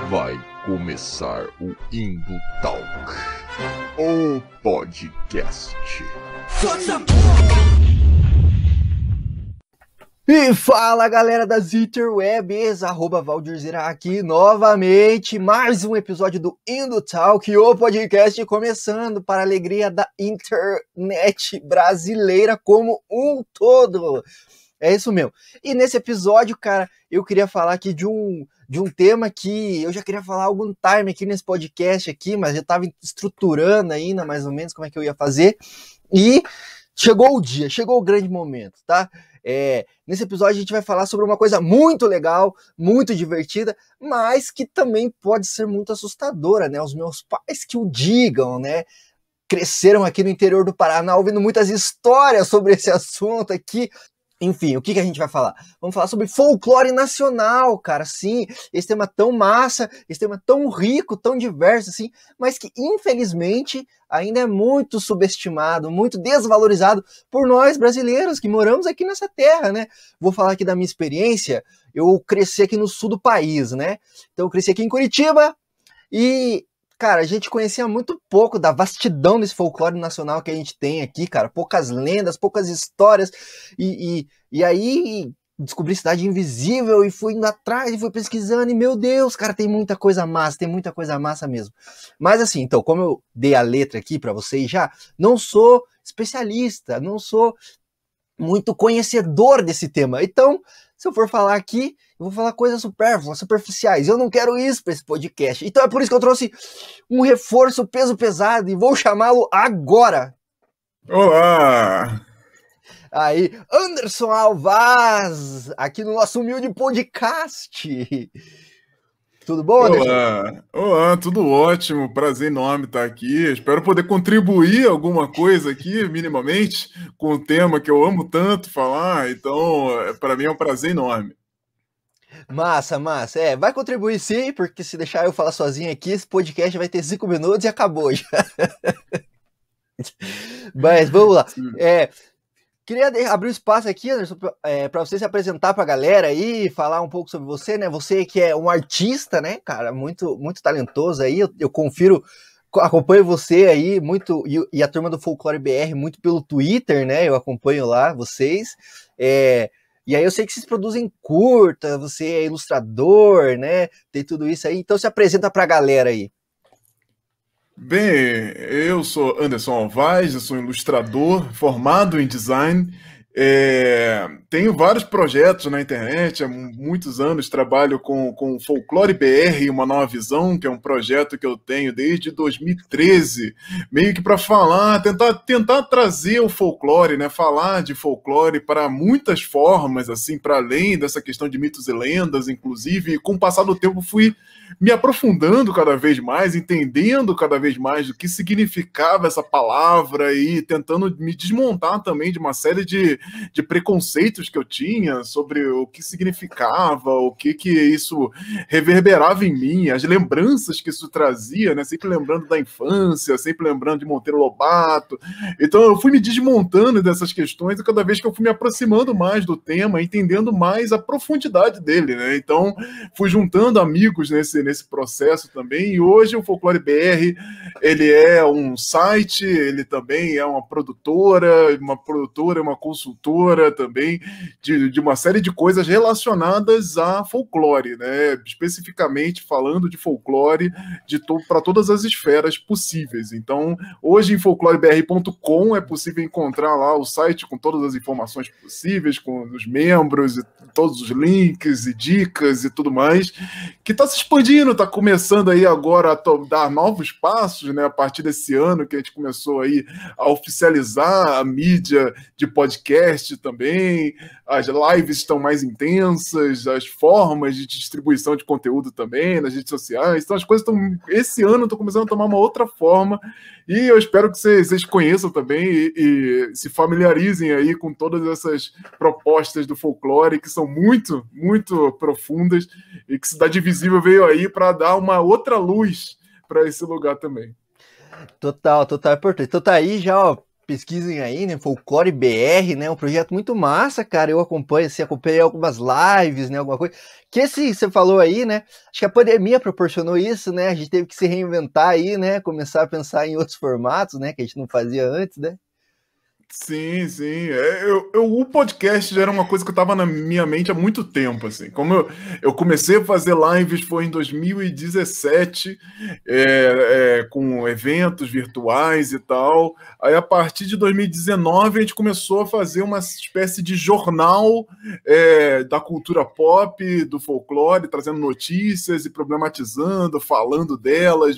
Vai começar o Indo Talk, o podcast. E fala, galera das Interwebs, @Valdirzera aqui novamente, mais um episódio do Indo Talk, o podcast começando para a alegria da internet brasileira como um todo. É isso mesmo. E nesse episódio, cara, eu queria falar aqui de um tema que eu já queria falar há algum time aqui nesse podcast aqui, mas eu tava estruturando ainda mais ou menos como é que eu ia fazer. E chegou o dia, chegou o grande momento, tá? Nesse episódio a gente vai falar sobre uma coisa muito legal, muito divertida, mas que também pode ser muito assustadora, né? Os meus pais que o digam, né? Cresceram aqui no interior do Paraná ouvindo muitas histórias sobre esse assunto aqui. Enfim, o que a gente vai falar? Vamos falar sobre folclore nacional, cara, sim, esse tema tão massa, esse tema tão rico, tão diverso, assim, mas que infelizmente ainda é muito subestimado, muito desvalorizado por nós brasileiros que moramos aqui nessa terra, né? Vou falar aqui da minha experiência, eu cresci aqui no sul do país, né? Então eu cresci aqui em Curitiba e... cara, a gente conhecia muito pouco da vastidão desse folclore nacional que a gente tem aqui, cara. Poucas lendas, poucas histórias. E aí descobri Cidade Invisível e fui indo atrás e fui pesquisando. E meu Deus, cara, tem muita coisa massa mesmo. Mas assim, então, como eu dei a letra aqui pra vocês já, não sou especialista, não sou muito conhecedor desse tema. Então, se eu for falar aqui, eu vou falar coisas supérfluas, superficiais. Eu não quero isso para esse podcast. Então é por isso que eu trouxe um reforço peso pesado e vou chamá-lo agora. Olá! Aí, Anderson Alvaz, aqui no nosso humilde podcast. Tudo bom, Anderson? Olá, tudo ótimo, prazer enorme estar aqui. Espero poder contribuir alguma coisa aqui, minimamente, com o tema que eu amo tanto falar. Então, para mim é um prazer enorme. Massa. Vai contribuir sim, porque se deixar eu falar sozinho aqui, esse podcast vai ter 5 minutos e acabou já. Mas vamos lá. Queria abrir um espaço aqui, Anderson, para você se apresentar para a galera aí, falar um pouco sobre você, né? Você que é um artista, né, cara, muito, muito talentoso aí. Eu confiro, acompanho você aí muito, e a turma do Folclore BR muito pelo Twitter, né? Eu acompanho lá vocês. E aí eu sei que vocês produzem curta, você é ilustrador, né? Tem tudo isso aí. Então se apresenta para a galera aí. Bem, eu sou Anderson Alvaz, eu sou ilustrador, formado em design. Tenho vários projetos na internet, há muitos anos trabalho com Folclore BR, Uma Nova Visão, que é um projeto que eu tenho desde 2013, meio que para falar, tentar trazer o folclore, né? Falar de folclore para muitas formas, assim, para além dessa questão de mitos e lendas, inclusive, e com o passar do tempo fui me aprofundando cada vez mais, entendendo cada vez mais o que significava essa palavra e tentando me desmontar também de uma série de preconceitos que eu tinha sobre o que significava, o que isso reverberava em mim, as lembranças que isso trazia, né? Sempre lembrando da infância, sempre lembrando de Monteiro Lobato. Então eu fui me desmontando dessas questões e cada vez que eu fui me aproximando mais do tema, entendendo mais a profundidade dele, né? Então fui juntando amigos nesse processo também, e hoje o Folclore BR, ele é um site, ele também é uma produtora, uma consultora também, de uma série de coisas relacionadas a folclore, né? Especificamente falando de folclore para todas as esferas possíveis. Então, hoje em folclorebr.com é possível encontrar lá o site com todas as informações possíveis, com os membros, e todos os links e dicas e tudo mais, que está se expandindo, está começando aí agora a dar novos passos, né? A partir desse ano que a gente começou aí a oficializar a mídia de podcast também, as lives estão mais intensas, as formas de distribuição de conteúdo também nas redes sociais, então as coisas estão, esse ano estão começando a tomar uma outra forma, e eu espero que vocês conheçam também e se familiarizem aí com todas essas propostas do folclore, que são muito, muito profundas, e que Cidade Invisível veio aí para dar uma outra luz para esse lugar também. Total, importante. Então tá aí já, ó, pesquisem aí, né? Folclore BR, né? Um projeto muito massa, cara. Eu acompanho, assim, acompanhei algumas lives, né? Alguma coisa. Que esse você falou aí, né? Acho que a pandemia proporcionou isso, né? A gente teve que se reinventar aí, né? Começar a pensar em outros formatos, né? Que a gente não fazia antes, né? Sim, sim. O podcast já era uma coisa que estava na minha mente há muito tempo, assim. Como eu comecei a fazer lives foi em 2017, com eventos virtuais e tal. Aí, a partir de 2019, a gente começou a fazer uma espécie de jornal da cultura pop, do folclore, trazendo notícias e problematizando, falando delas,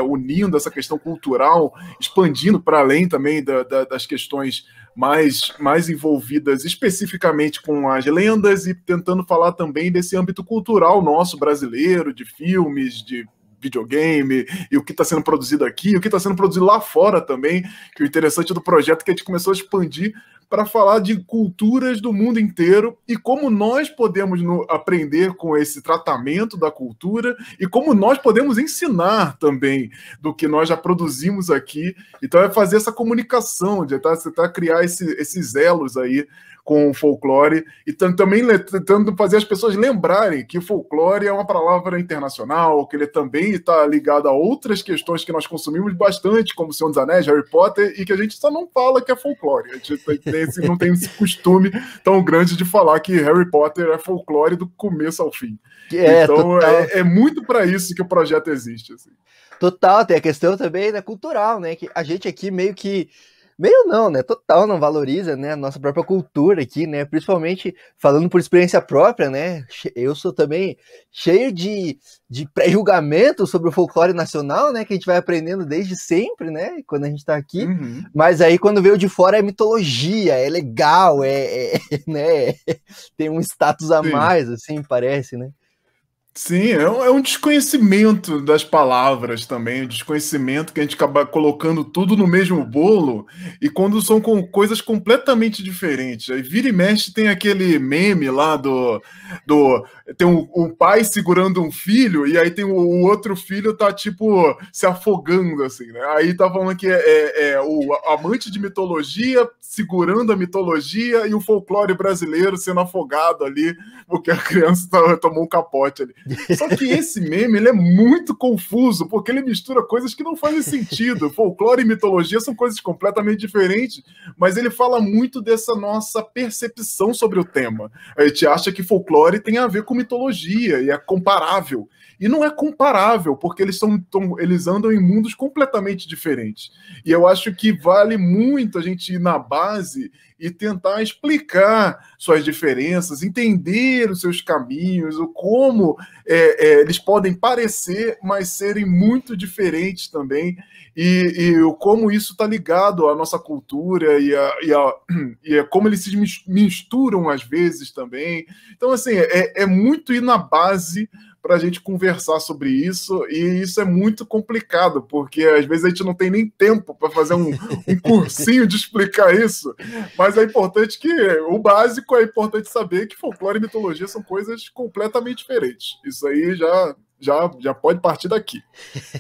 unindo essa questão cultural, expandindo para além também das questões mais envolvidas especificamente com as lendas e tentando falar também desse âmbito cultural nosso brasileiro, de filmes, de videogame, e o que está sendo produzido aqui, o que está sendo produzido lá fora também, que o interessante do projeto é que a gente começou a expandir para falar de culturas do mundo inteiro e como nós podemos aprender com esse tratamento da cultura e como nós podemos ensinar também do que nós já produzimos aqui. Então é fazer essa comunicação, de tentar criar esses elos aí com o folclore e também tentando fazer as pessoas lembrarem que o folclore é uma palavra internacional, que ele também está ligado a outras questões que nós consumimos bastante, como O Senhor dos Anéis, Harry Potter, e que a gente só não fala que é folclore. A gente não tem esse costume tão grande de falar que Harry Potter é folclore do começo ao fim. Então é muito para isso que o projeto existe. Assim. Total, tem a questão também da cultural, né? Que a gente aqui meio não, né? Total não valoriza, né? A nossa própria cultura aqui, né? Principalmente falando por experiência própria, né? Eu sou também cheio de pré-julgamento sobre o folclore nacional, né? Que a gente vai aprendendo desde sempre, né? Quando a gente tá aqui. Uhum. Mas aí quando veio de fora é mitologia, é legal, né? Tem um status a mais, assim, parece, né? Sim, é um desconhecimento das palavras também, um desconhecimento que a gente acaba colocando tudo no mesmo bolo e quando são com coisas completamente diferentes. Aí vira e mexe tem aquele meme lá tem um pai segurando um filho e aí tem o outro filho tá tipo se afogando assim, né? Aí tá falando que é o amante de mitologia segurando a mitologia e o folclore brasileiro sendo afogado ali porque a criança tomou um capote ali. Só que esse meme ele é muito confuso, porque ele mistura coisas que não fazem sentido. Folclore e mitologia são coisas completamente diferentes, mas ele fala muito dessa nossa percepção sobre o tema. A gente acha que folclore tem a ver com mitologia e é comparável. E não é comparável, porque eles andam em mundos completamente diferentes. E eu acho que vale muito a gente ir na base e tentar explicar suas diferenças, entender os seus caminhos, o como eles podem parecer, mas serem muito diferentes também, e como isso está ligado à nossa cultura e como eles se misturam às vezes também. Então, assim, é muito ir na base para a gente conversar sobre isso, e isso é muito complicado, porque às vezes a gente não tem nem tempo para fazer um cursinho de explicar isso, mas é importante o básico é importante saber que folclore e mitologia são coisas completamente diferentes. Isso aí já pode partir daqui.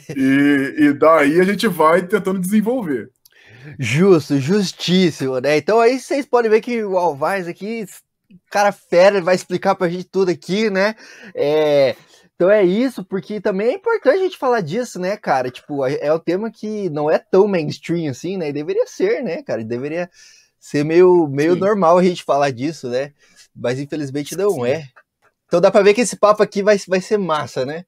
E daí a gente vai tentando desenvolver. Justo, justíssimo, né? Então aí vocês podem ver que o Alvaz aqui, cara fera, ele vai explicar pra gente tudo aqui, né? Então é isso, porque também é importante a gente falar disso, né, cara? Tipo, é um tema que não é tão mainstream assim, né? E deveria ser, né, cara? Deveria ser meio normal a gente falar disso, né? Mas infelizmente não é. Então dá pra ver que esse papo aqui vai ser massa, né?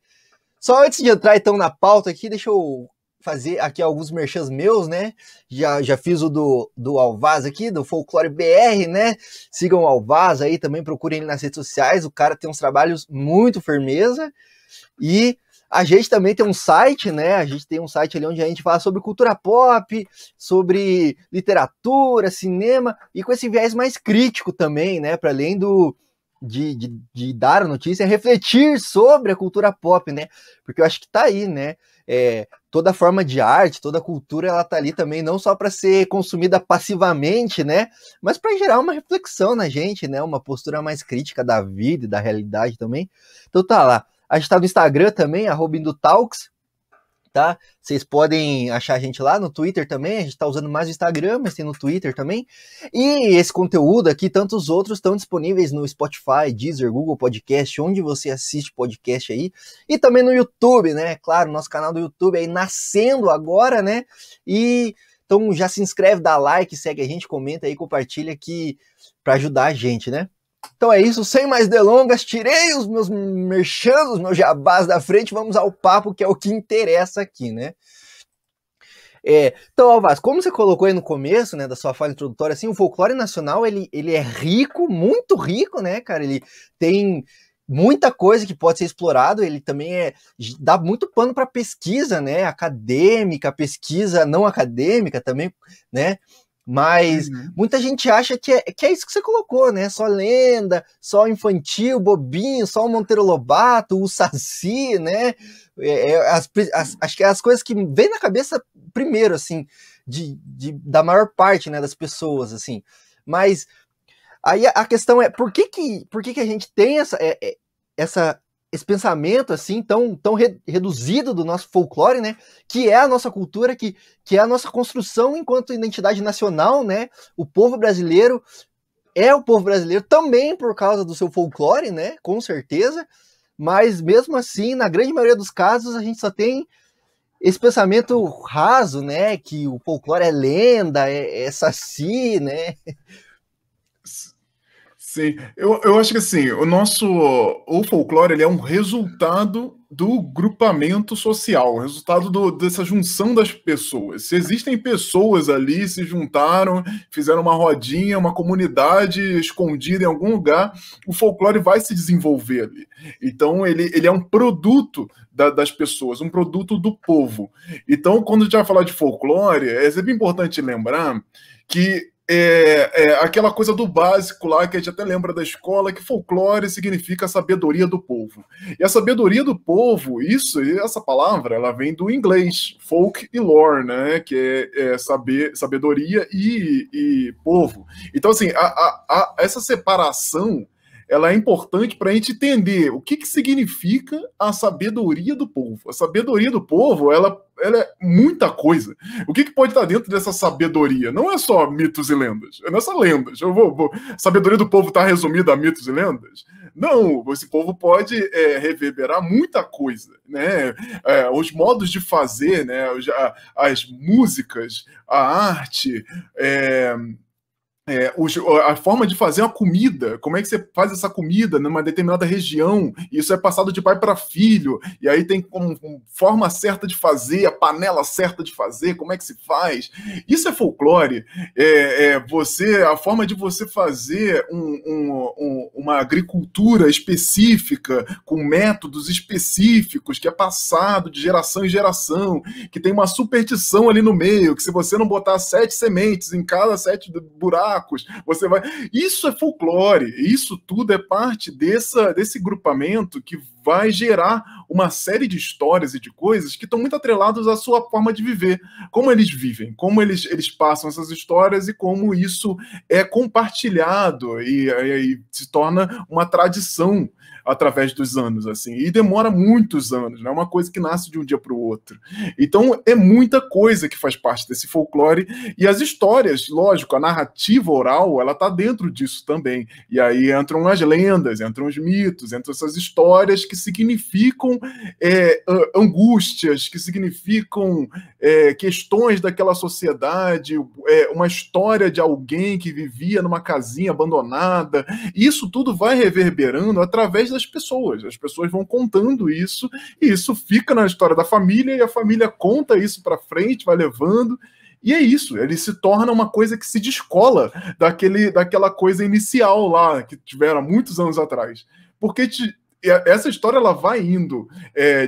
Só antes de entrar então na pauta aqui, deixa eu fazer aqui alguns merchans meus, né? Já fiz o do Alvaz aqui, do Folclore BR, né? Sigam o Alvaz aí, também procurem ele nas redes sociais, o cara tem uns trabalhos muito firmeza. E a gente também tem um site, né? A gente tem um site ali onde a gente fala sobre cultura pop, sobre literatura, cinema, e com esse viés mais crítico também, né? Para além de dar a notícia, refletir sobre a cultura pop, né? Porque eu acho que tá aí, né? Toda forma de arte, toda cultura, ela tá ali também não só para ser consumida passivamente, né? Mas para gerar uma reflexão na gente, né? Uma postura mais crítica da vida e da realidade também. Então tá lá. A gente tá no Instagram também, @Indutalks. tá? Vocês podem achar a gente lá no Twitter também, a gente tá usando mais o Instagram, mas tem no Twitter também. E esse conteúdo aqui, tantos outros, estão disponíveis no Spotify, Deezer, Google Podcast, onde você assiste podcast aí. E também no YouTube, né? Claro, nosso canal do YouTube aí nascendo agora, né? E então já se inscreve, dá like, segue a gente, comenta aí, compartilha aqui para ajudar a gente, né? Então é isso, sem mais delongas, tirei os meus merchan, os meus jabás da frente, vamos ao papo, que é o que interessa aqui, né? Então, Alvaz, como você colocou aí no começo, né, da sua fala introdutória, assim, o folclore nacional, ele é rico, muito rico, né, cara? Ele tem muita coisa que pode ser explorado, ele também dá muito pano para pesquisa, né, acadêmica, pesquisa não acadêmica também, né? Mas muita gente acha que é isso que você colocou, né? Só lenda, só infantil, bobinho, só o Monteiro Lobato, o Saci, né? Acho que é as coisas que vem na cabeça primeiro, assim, da maior parte, né, das pessoas, assim. Mas aí a questão é, por que a gente tem esse pensamento assim tão reduzido do nosso folclore, né? Que é a nossa cultura, que é a nossa construção enquanto identidade nacional, né? O povo brasileiro é o povo brasileiro também por causa do seu folclore, né? Com certeza. Mas mesmo assim, na grande maioria dos casos, a gente só tem esse pensamento raso, né? Que o folclore é lenda, é saci, né? Sim, eu acho que assim, o folclore ele é um resultado do grupamento social, resultado dessa junção das pessoas. Se existem pessoas ali, se juntaram, fizeram uma rodinha, uma comunidade escondida em algum lugar, o folclore vai se desenvolver ali. Então ele é um produto das pessoas, um produto do povo. Então, quando a gente vai falar de folclore, é sempre importante lembrar que aquela coisa do básico lá, que a gente até lembra da escola, que folclore significa a sabedoria do povo. E a sabedoria do povo, essa palavra, ela vem do inglês, folk e lore, né? Que é sabedoria e povo. Então, assim, essa separação, ela é importante para a gente entender o que significa a sabedoria do povo. A sabedoria do povo, ela é muita coisa. O que pode estar dentro dessa sabedoria? Não é só mitos e lendas. Não é só lendas. A sabedoria do povo está resumida a mitos e lendas? Não, esse povo pode reverberar muita coisa, né? Os modos de fazer, né? As músicas, a arte, a forma de fazer uma comida, como é que você faz essa comida numa determinada região, isso é passado de pai para filho, e aí tem forma certa de fazer, a panela certa de fazer, como é que se faz. Isso é folclore. A forma de você fazer uma agricultura específica, com métodos específicos, que é passado de geração em geração, que tem uma superstição ali no meio, que se você não botar 7 sementes em cada 7 buracos, você vai... Isso é folclore, isso tudo é parte desse grupamento que vai gerar uma série de histórias e de coisas que estão muito atreladas à sua forma de viver, como eles vivem, como eles passam essas histórias e como isso é compartilhado e se torna uma tradição através dos anos, assim, e demora muitos anos, não é uma coisa que nasce de um dia para o outro. Então é muita coisa que faz parte desse folclore, e as histórias, lógico, a narrativa oral, ela tá dentro disso também, e aí entram as lendas, entram os mitos, entram essas histórias que significam angústias, que significam questões daquela sociedade, uma história de alguém que vivia numa casinha abandonada, e isso tudo vai reverberando através das pessoas. As pessoas vão contando isso, e isso fica na história da família, e a família conta isso para frente, vai levando, e é isso, ele se torna uma coisa que se descola daquela coisa inicial lá, que tiveram há muitos anos atrás. Porque essa história ela vai indo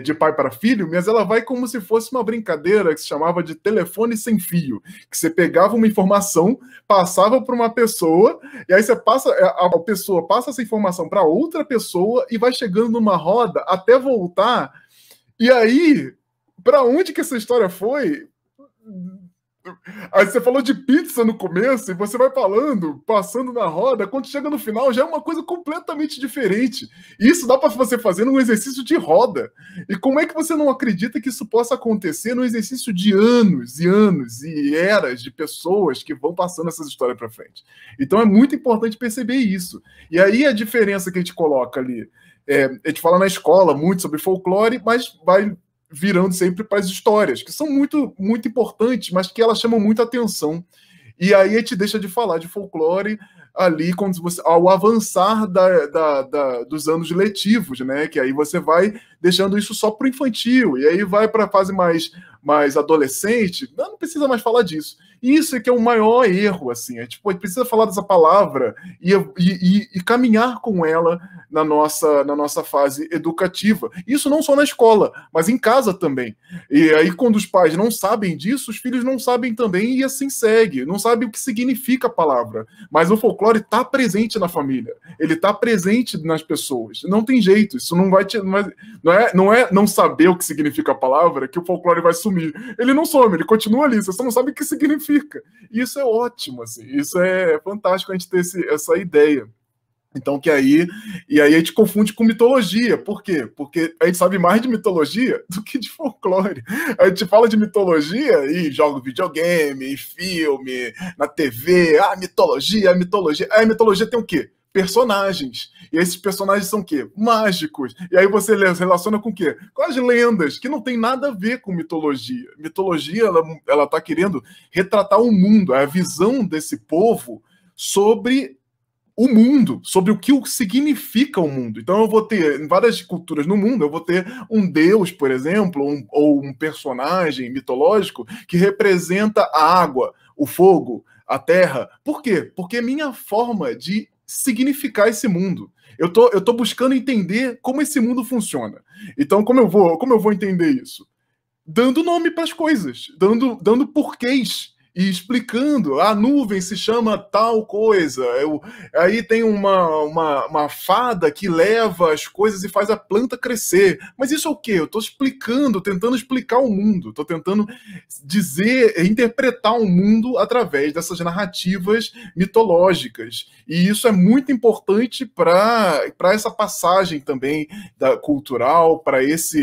de pai para filho, mas ela vai como se fosse uma brincadeira que se chamava de telefone sem fio, que você pegava uma informação, passava para uma pessoa, e aí a pessoa passa essa informação para outra pessoa e vai chegando numa roda até voltar. E aí, para onde que essa história foi? Aí você falou de pizza no começo e você vai falando, passando na roda, quando chega no final já é uma coisa completamente diferente. Isso dá para você fazer num exercício de roda. E como é que você não acredita que isso possa acontecer num exercício de anos e anos e eras de pessoas que vão passando essas histórias para frente? Então é muito importante perceber isso. E aí a diferença que a gente coloca ali, a gente fala na escola muito sobre folclore, mas vai virando sempre para as histórias, que são muito, muito importantes, mas que elas chamam muita atenção. E aí a gente deixa de falar de folclore ali quando você, ao avançar dos anos letivos, né? Que aí você vai deixando isso só para o infantil, e aí vai para a fase mais adolescente, não precisa mais falar disso. Isso é que é o maior erro, assim. A gente precisa falar dessa palavra e caminhar com ela na nossa fase educativa. Isso não só na escola, mas em casa também. E aí, quando os pais não sabem disso, os filhos não sabem também e assim segue. Não sabem o que significa a palavra. Mas o folclore está presente na família. Ele está presente nas pessoas. Não tem jeito. Isso não vai... Não é não saber o que significa a palavra que o folclore vai sumir. Ele não some, ele continua ali. Você só não sabe o que significa. E isso é ótimo, assim. Isso é fantástico a gente ter essa ideia. Então, e aí a gente confunde com mitologia. Por quê? Porque a gente sabe mais de mitologia do que de folclore. A gente fala de mitologia e joga videogame, filme, na TV, mitologia. Aí a mitologia tem o quê? Personagens. E esses personagens são o quê? Mágicos. E aí você relaciona com o quê? Com as lendas, que não tem nada a ver com mitologia. Mitologia, ela tá querendo retratar o mundo, a visão desse povo sobre o mundo, sobre o que significa o mundo. Então eu vou ter, em várias culturas no mundo, eu vou ter um deus, por exemplo, ou um personagem mitológico que representa a água, o fogo, a terra. Por quê? Porque é minha forma de significar esse mundo. Eu tô buscando entender como esse mundo funciona. Então, como eu vou entender isso? Dando nome para as coisas, dando porquês e explicando. A nuvem se chama tal coisa. Aí tem uma fada que leva as coisas e faz a planta crescer. Mas isso é o quê? Eu estou explicando, tentando explicar o mundo. Estou tentando interpretar o mundo através dessas narrativas mitológicas. E isso é muito importante para essa passagem também cultural, para esse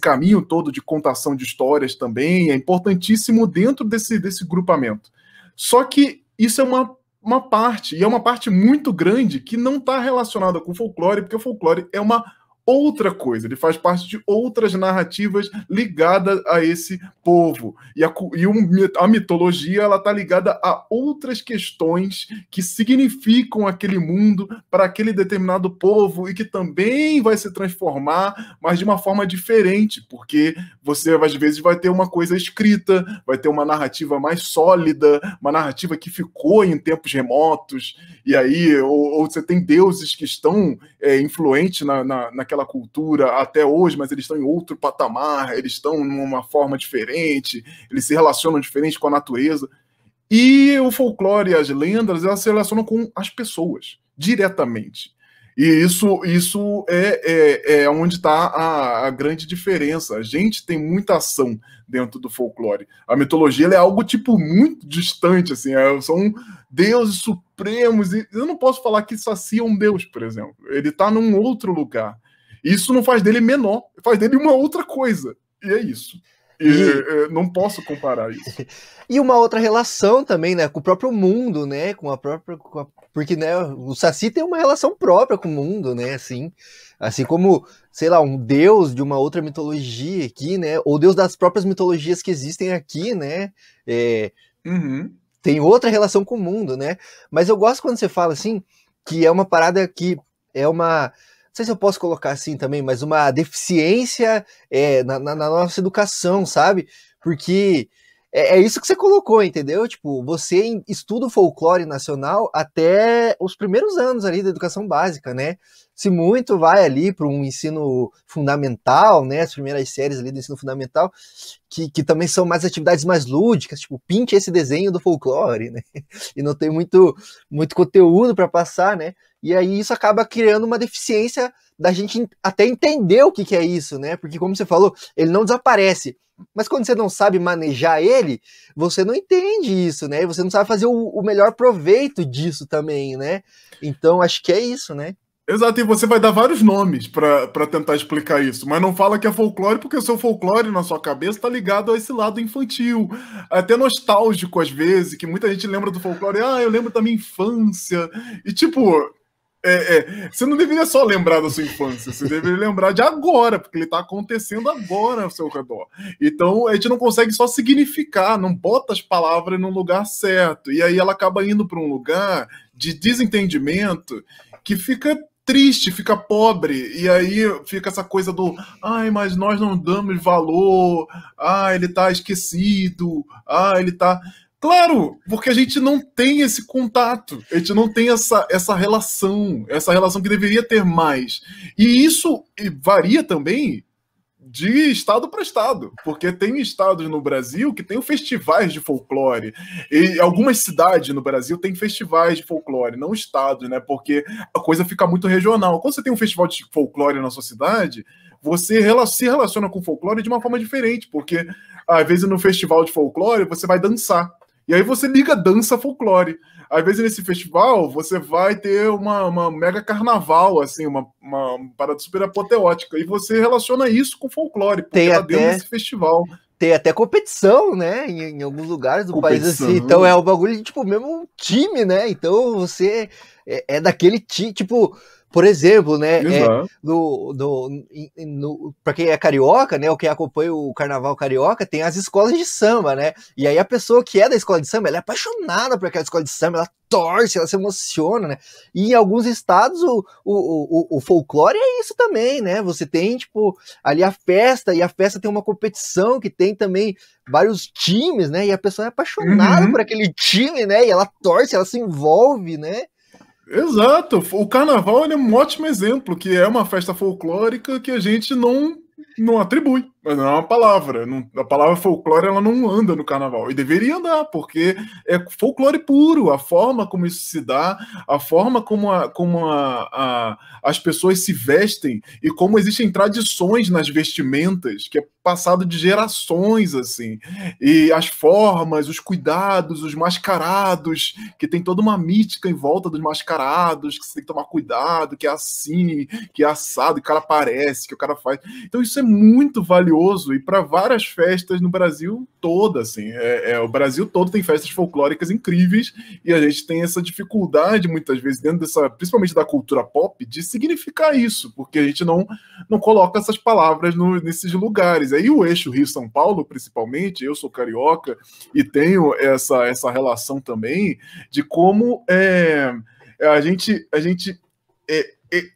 caminho todo de contação de histórias também. É importantíssimo dentro desse grupamento. Só que isso é uma parte, e é uma parte muito grande que não está relacionada com o folclore, porque o folclore é uma outra coisa, ele faz parte de outras narrativas ligadas a esse povo. E a mitologia, ela está ligada a outras questões que significam aquele mundo para aquele determinado povo e que também vai se transformar, mas de uma forma diferente, porque você, às vezes, vai ter uma coisa escrita, vai ter uma narrativa mais sólida, uma narrativa que ficou em tempos remotos, e aí, ou você tem deuses que estão influentes naquela cultura até hoje, mas eles estão em outro patamar, eles estão numa forma diferente, eles se relacionam diferente com a natureza. E o folclore e as lendas, elas se relacionam com as pessoas, diretamente. E isso é onde está a grande diferença. A gente tem muita ação dentro do folclore. A mitologia ela é algo tipo muito distante, assim, são deuses supremos, e eu não posso falar que sacia um deus, por exemplo. Ele está num outro lugar. Isso não faz dele menor, faz dele uma outra coisa. E é isso. Não posso comparar isso. E uma outra relação também, né, com o próprio mundo, né, porque, né, o Saci tem uma relação própria com o mundo, né, assim como, sei lá, um deus de uma outra mitologia aqui, né, ou deus das próprias mitologias que existem aqui, né, tem outra relação com o mundo, né, mas eu gosto quando você fala, assim, que é uma parada que é uma... Não sei se eu posso colocar assim também, mas uma deficiência na nossa educação, sabe? Porque é isso que você colocou, entendeu? Tipo, você estuda o folclore nacional até os primeiros anos ali da educação básica, né? Se muito vai ali para um ensino fundamental, né? As primeiras séries ali do ensino fundamental, que também são mais atividades mais lúdicas, tipo, pinte esse desenho do folclore, né? E não tem muito conteúdo para passar, né? E aí isso acaba criando uma deficiência da gente até entender o que é isso, né? Porque como você falou, ele não desaparece. Mas quando você não sabe manejar ele, você não entende isso, né? Você não sabe fazer o melhor proveito disso também, né? Então acho que é isso, né? Exato, e você vai dar vários nomes para tentar explicar isso, mas não fala que é folclore, porque o seu folclore na sua cabeça está ligado a esse lado infantil, até nostálgico às vezes, que muita gente lembra do folclore, eu lembro da minha infância, e tipo, você não deveria só lembrar da sua infância, você deveria lembrar de agora, porque ele está acontecendo agora ao seu redor. Então a gente não consegue só significar, não bota as palavras no lugar certo, e aí ela acaba indo para um lugar de desentendimento que fica triste, fica pobre, e aí fica essa coisa do mas nós não damos valor, ele tá esquecido, ele tá... Claro, porque a gente não tem esse contato, a gente não tem essa relação que deveria ter mais. E isso varia também de estado para estado, porque tem estados no Brasil que tem festivais de folclore, e algumas cidades no Brasil têm festivais de folclore, não estados, né? Porque a coisa fica muito regional. Quando você tem um festival de folclore na sua cidade, você se relaciona com o folclore de uma forma diferente, porque às vezes no festival de folclore você vai dançar, e aí você liga dança folclore. Às vezes nesse festival você vai ter uma mega carnaval, assim, uma parada super apoteótica, e você relaciona isso com folclore, porque Tem tá dentro até desse festival. Tem até competição, né? Em alguns lugares do país, assim. Então é um bagulho de, tipo, mesmo time, né? Então você é daquele time, tipo... Por exemplo, né, para quem é carioca, né, ou quem acompanha o carnaval carioca, tem as escolas de samba, né, e aí a pessoa que é da escola de samba, ela é apaixonada por aquela escola de samba, ela torce, ela se emociona, né, e em alguns estados o folclore é isso também, né, você tem, tipo, ali a festa, e a festa tem uma competição que tem também vários times, né, e a pessoa é apaixonada por aquele time, né, e ela torce, ela se envolve, né. Exato, o carnaval é um ótimo exemplo, que é uma festa folclórica que a gente não atribui, mas não é uma palavra. A palavra folclore ela não anda no carnaval, e deveria andar, porque é folclore puro, a forma como isso se dá, a forma como as pessoas se vestem, e como existem tradições nas vestimentas, que é passado de gerações, assim, e as formas, os cuidados, os mascarados, que tem toda uma mítica em volta dos mascarados, que você tem que tomar cuidado, que é assim, que é assado, que o cara aparece, que o cara faz. Então isso é muito valioso, e para várias festas no Brasil todo, assim, o Brasil todo tem festas folclóricas incríveis, e a gente tem essa dificuldade, muitas vezes, dentro principalmente da cultura pop, de significar isso, porque a gente não coloca essas palavras nesses lugares. Aí o eixo Rio-São Paulo, principalmente, eu sou carioca e tenho essa relação também de como a gente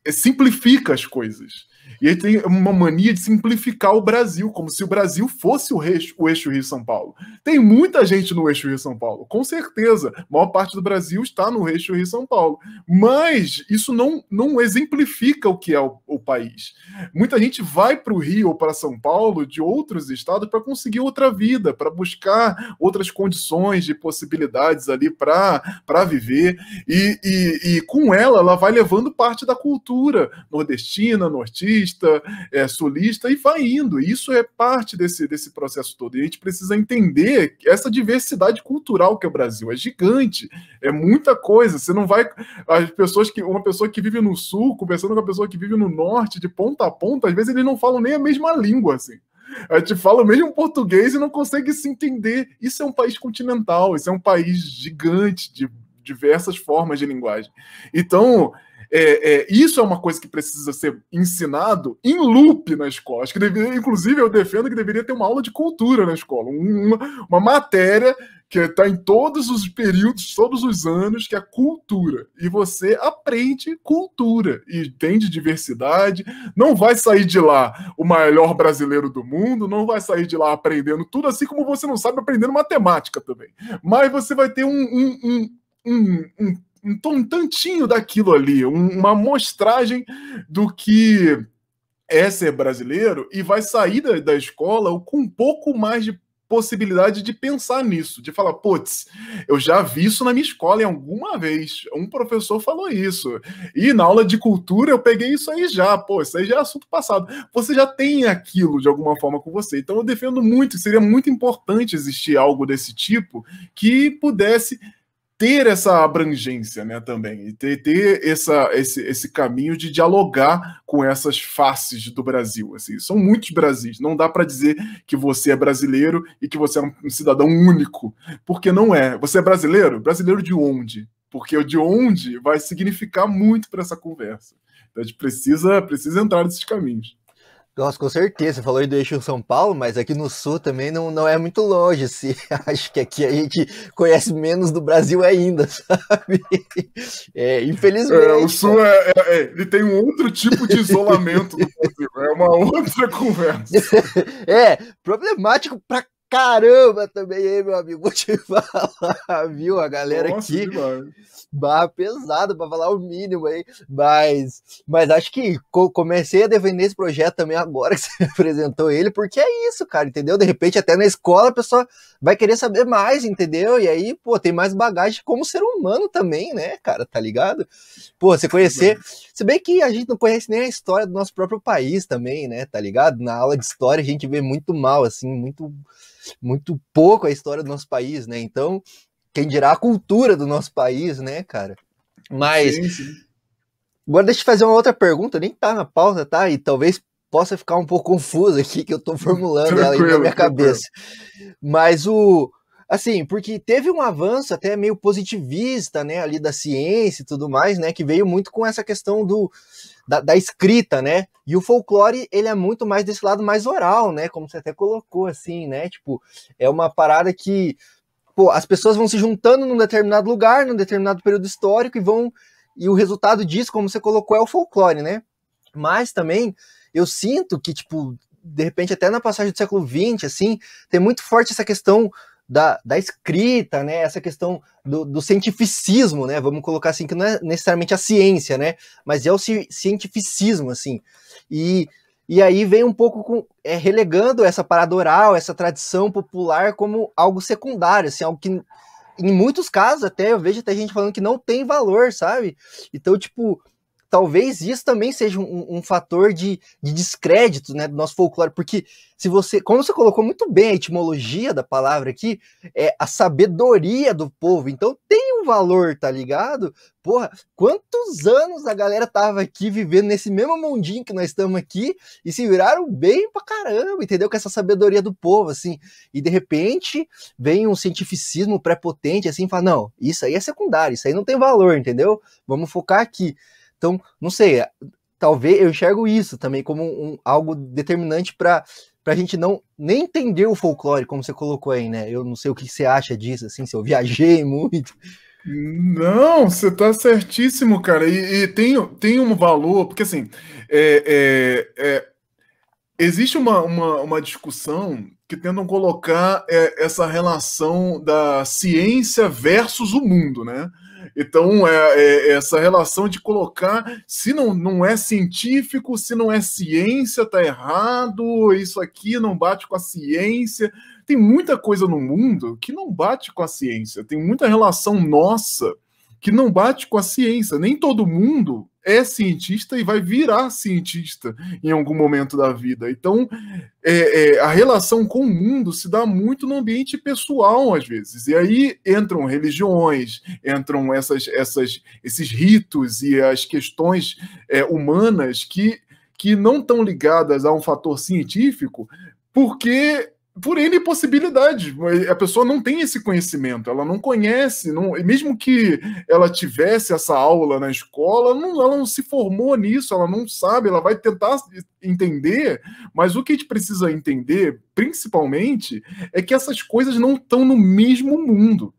simplifica as coisas. E aí tem uma mania de simplificar o Brasil, como se o Brasil fosse o eixo Rio-São Paulo. Tem muita gente no eixo Rio-São Paulo, com certeza. A maior parte do Brasil está no eixo Rio-São Paulo. Mas isso não exemplifica o que é o país. Muita gente vai para o Rio ou para São Paulo de outros estados para conseguir outra vida, para buscar outras condições de possibilidades ali para viver. E com ela vai levando parte da cultura nordestina, nortista, sulista, e vai indo. Isso é parte desse processo todo. E a gente precisa entender que essa diversidade cultural que é o Brasil é gigante, é muita coisa. Você não vai... Uma pessoa que vive no sul, conversando com uma pessoa que vive no norte, de ponta a ponta, às vezes eles não falam nem a mesma língua, assim. A gente fala o mesmo português e não consegue se entender. Isso é um país continental, isso é um país gigante, de diversas formas de linguagem. Então... isso é uma coisa que precisa ser ensinado em loop na escola. Acho que inclusive eu defendo que deveria ter uma aula de cultura na escola, uma matéria que está em todos os períodos, todos os anos, que é cultura. E você aprende cultura e entende diversidade. Não vai sair de lá o melhor brasileiro do mundo, não vai sair de lá aprendendo tudo, assim como você não sabe aprendendo matemática também. Mas você vai ter um tantinho daquilo ali, uma amostragem do que é ser brasileiro, e vai sair da escola com um pouco mais de possibilidade de pensar nisso, de falar, putz, eu já vi isso na minha escola em alguma vez, um professor falou isso, e na aula de cultura eu peguei isso aí já, pô, isso aí já é assunto passado. Você já tem aquilo de alguma forma com você, então eu defendo muito, seria muito importante existir algo desse tipo que pudesse ter essa abrangência, né, também, e ter esse caminho de dialogar com essas faces do Brasil. Assim, são muitos Brasis, não dá para dizer que você é brasileiro e que você é um cidadão único, porque não é. Você é brasileiro? Brasileiro de onde? Porque o de onde vai significar muito para essa conversa. Então a gente precisa entrar nesses caminhos. Nossa, com certeza, você falou aí do eixo São Paulo, mas aqui no Sul também não é muito longe, assim. Acho que aqui a gente conhece menos do Brasil ainda, sabe? Infelizmente. O Sul ele tem um outro tipo de isolamento do Brasil, é uma outra conversa. Problemático pra caramba também, hein, meu amigo? Vou te falar, viu? A galera aqui barra pesada, pra falar o mínimo aí, mas acho que comecei a defender esse projeto também agora que você apresentou ele, porque é isso, cara, entendeu? De repente até na escola a pessoa vai querer saber mais, entendeu? E aí, pô, tem mais bagagem como ser humano também, né, cara, tá ligado? Pô, você conhecer, se bem que a gente não conhece nem a história do nosso próprio país também, né, tá ligado? Na aula de história a gente vê muito mal, assim, muito pouco a história do nosso país, né? Então, quem dirá a cultura do nosso país, né, cara? Mas, sim. Agora deixa eu fazer uma outra pergunta, nem tá na pauta, tá? E talvez possa ficar um pouco confuso aqui, que eu tô formulando ela aí na minha cabeça. Mas assim, porque teve um avanço até meio positivista, né, ali da ciência e tudo mais, né, que veio muito com essa questão da escrita, né, e o folclore, ele é muito mais desse lado mais oral, né, como você até colocou, assim, né, tipo, é uma parada que, pô, as pessoas vão se juntando num determinado lugar, num determinado período histórico e o resultado disso, como você colocou, é o folclore, né, mas também eu sinto que, tipo, de repente até na passagem do século XX, assim, tem muito forte essa questão da escrita, né, essa questão do cientificismo, né, vamos colocar assim, que não é necessariamente a ciência, né, mas é o cientificismo, assim, e aí vem um pouco relegando essa parada oral, essa tradição popular como algo secundário, assim, algo que em muitos casos até eu vejo até gente falando que não tem valor, sabe, então, tipo, talvez isso também seja um fator de descrédito, né, do nosso folclore, porque se você, como você colocou muito bem a etimologia da palavra aqui, é a sabedoria do povo, então tem um valor, tá ligado? Porra, quantos anos a galera tava aqui vivendo nesse mesmo mundinho que nós estamos aqui e se viraram bem pra caramba, entendeu? Com essa sabedoria do povo, assim, e de repente vem um cientificismo prepotente, assim, e fala, não, isso aí é secundário, isso aí não tem valor, entendeu? Vamos focar aqui. Então, não sei, talvez eu enxergo isso também como algo determinante para a gente nem entender o folclore, como você colocou aí, né? Eu não sei o que você acha disso, assim, se eu viajei muito. Não, você tá certíssimo, cara. E tem um valor, porque assim, existe uma discussão que tentam colocar essa relação da ciência versus o mundo, né? Então, essa relação de colocar, se não é científico, se não é ciência, tá errado, isso aqui não bate com a ciência. Tem muita coisa no mundo que não bate com a ciência, tem muita relação nossa que não bate com a ciência. Nem todo mundo é cientista e vai virar cientista em algum momento da vida. Então, a relação com o mundo se dá muito no ambiente pessoal, às vezes. E aí entram religiões, entram esses ritos e as questões humanas que não estão ligadas a um fator científico, porque por N possibilidades. A pessoa não tem esse conhecimento, ela não conhece, mesmo que ela tivesse essa aula na escola, ela não se formou nisso, ela não sabe, ela vai tentar entender, mas o que a gente precisa entender, principalmente, é que essas coisas não estão no mesmo mundo.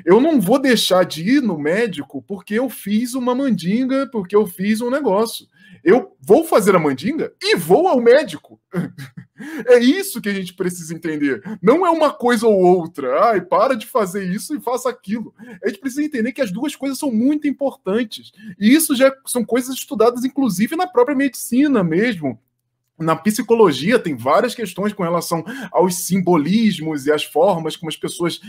Eu não vou deixar de ir no médico porque eu fiz uma mandinga, porque eu fiz um negócio. Eu vou fazer a mandinga e vou ao médico. É isso que a gente precisa entender. Não é uma coisa ou outra. Ai, para de fazer isso e faça aquilo. A gente precisa entender que as duas coisas são muito importantes. E isso já são coisas estudadas, inclusive, na própria medicina mesmo. Na psicologia tem várias questões com relação aos simbolismos e as formas como as pessoas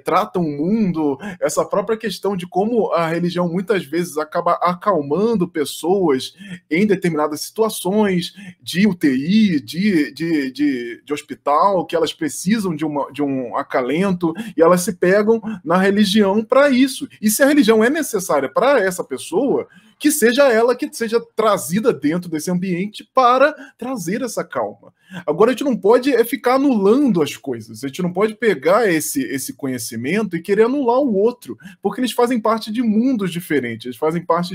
tratam o mundo, essa própria questão de como a religião muitas vezes acaba acalmando pessoas em determinadas situações de UTI, de hospital, que elas precisam de um acalento, e elas se pegam na religião para isso. E se a religião é necessária para essa pessoa, que seja ela que seja trazida dentro desse ambiente para trazer essa calma. Agora, a gente não pode ficar anulando as coisas, a gente não pode pegar esse conhecimento e querer anular o outro, porque eles fazem parte de mundos diferentes, eles fazem parte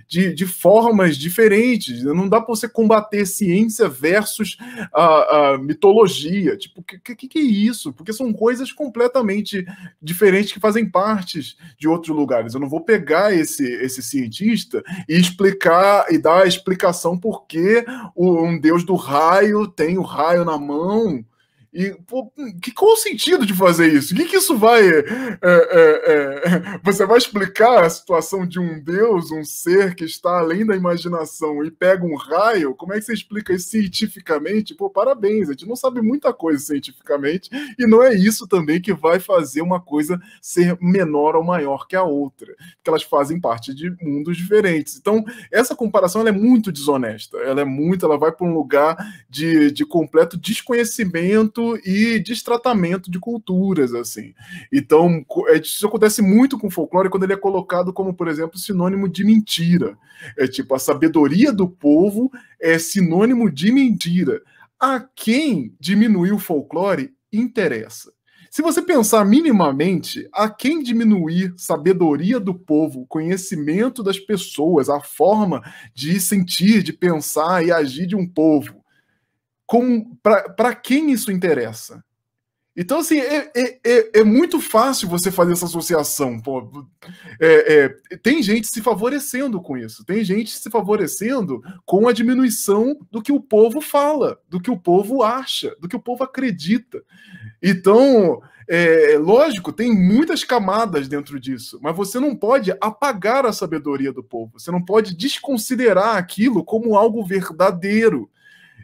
de formas diferentes. Não dá para você combater ciência versus a mitologia. Tipo, o que é isso? Porque são coisas completamente diferentes que fazem parte de outros lugares. Eu não vou pegar esse cientista e explicar e dar a explicação por que um deus do raio tem o raio na mão. E qual o sentido de fazer isso? O que isso vai... Você vai explicar a situação de um deus, um ser que está além da imaginação e pega um raio? Como é que você explica isso cientificamente? Pô, parabéns, a gente não sabe muita coisa cientificamente, e não é isso também que vai fazer uma coisa ser menor ou maior que a outra, porque elas fazem parte de mundos diferentes. Então, essa comparação ela é muito desonesta, ela vai para um lugar de completo desconhecimento e destratamento de culturas, assim. Então, isso acontece muito com o folclore quando ele é colocado como, por exemplo, sinônimo de mentira. É tipo, a sabedoria do povo é sinônimo de mentira. A quem diminuir o folclore interessa. Se você pensar minimamente, a quem diminuir sabedoria do povo, conhecimento das pessoas, a forma de sentir, de pensar e agir de um povo, para quem isso interessa? Então, assim, é muito fácil você fazer essa associação. Pô. Tem gente se favorecendo com isso. Tem gente se favorecendo com a diminuição do que o povo fala, do que o povo acha, do que o povo acredita. Então, lógico, tem muitas camadas dentro disso, mas você não pode apagar a sabedoria do povo. Você não pode desconsiderar aquilo como algo verdadeiro.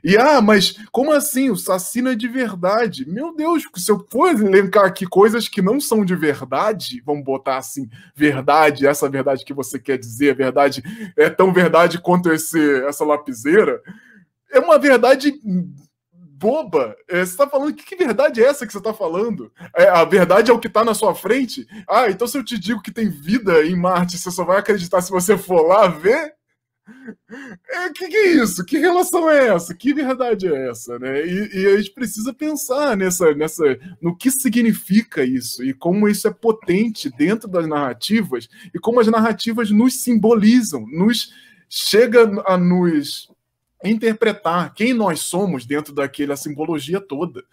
E, mas como assim? O Saci não é de verdade? Meu Deus, se eu for elencar aqui coisas que não são de verdade, vamos botar assim, verdade, essa verdade que você quer dizer, a verdade é tão verdade quanto essa lapiseira, é uma verdade boba. Você está falando, que verdade é essa que você está falando? A verdade é o que está na sua frente? Então se eu te digo que tem vida em Marte, você só vai acreditar se você for lá ver? Que é isso? Que relação é essa? Que verdade é essa? Né? E a gente precisa pensar no que significa isso e como isso é potente dentro das narrativas e como as narrativas nos simbolizam, chega a nos interpretar quem nós somos dentro daquela simbologia toda.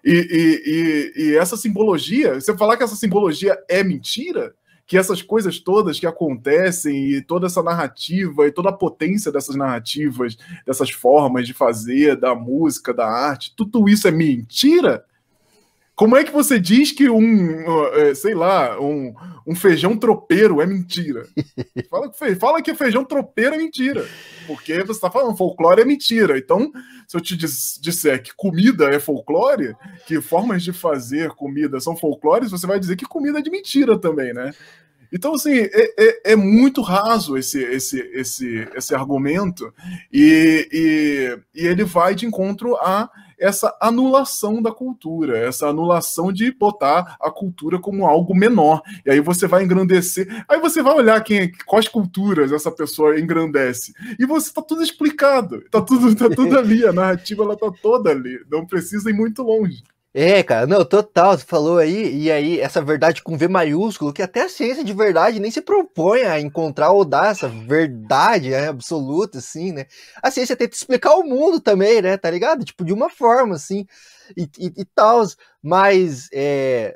E essa simbologia, você falar que essa simbologia é mentira, que essas coisas todas que acontecem e toda essa narrativa e toda a potência dessas narrativas, dessas formas de fazer, da música, da arte, tudo isso é mentira? Como é que você diz que um feijão tropeiro é mentira? Fala que feijão tropeiro é mentira, porque você está falando folclore é mentira. Então, se eu te disser que comida é folclore, que formas de fazer comida são folclores, você vai dizer que comida é de mentira também, né? Então, assim, é muito raso esse argumento e ele vai de encontro a essa anulação da cultura, essa anulação de botar a cultura como algo menor. E aí você vai engrandecer, aí você vai olhar quais culturas essa pessoa engrandece. E você tá tudo explicado, tá tudo ali, a narrativa ela tá toda ali, não precisa ir muito longe. Cara, não, total, você falou aí, e aí essa verdade com V maiúsculo, que até a ciência de verdade nem se propõe a encontrar ou dar essa verdade absoluta, assim, né? A ciência tenta explicar o mundo também, né, tá ligado? Tipo, de uma forma, assim, e tal, Mas,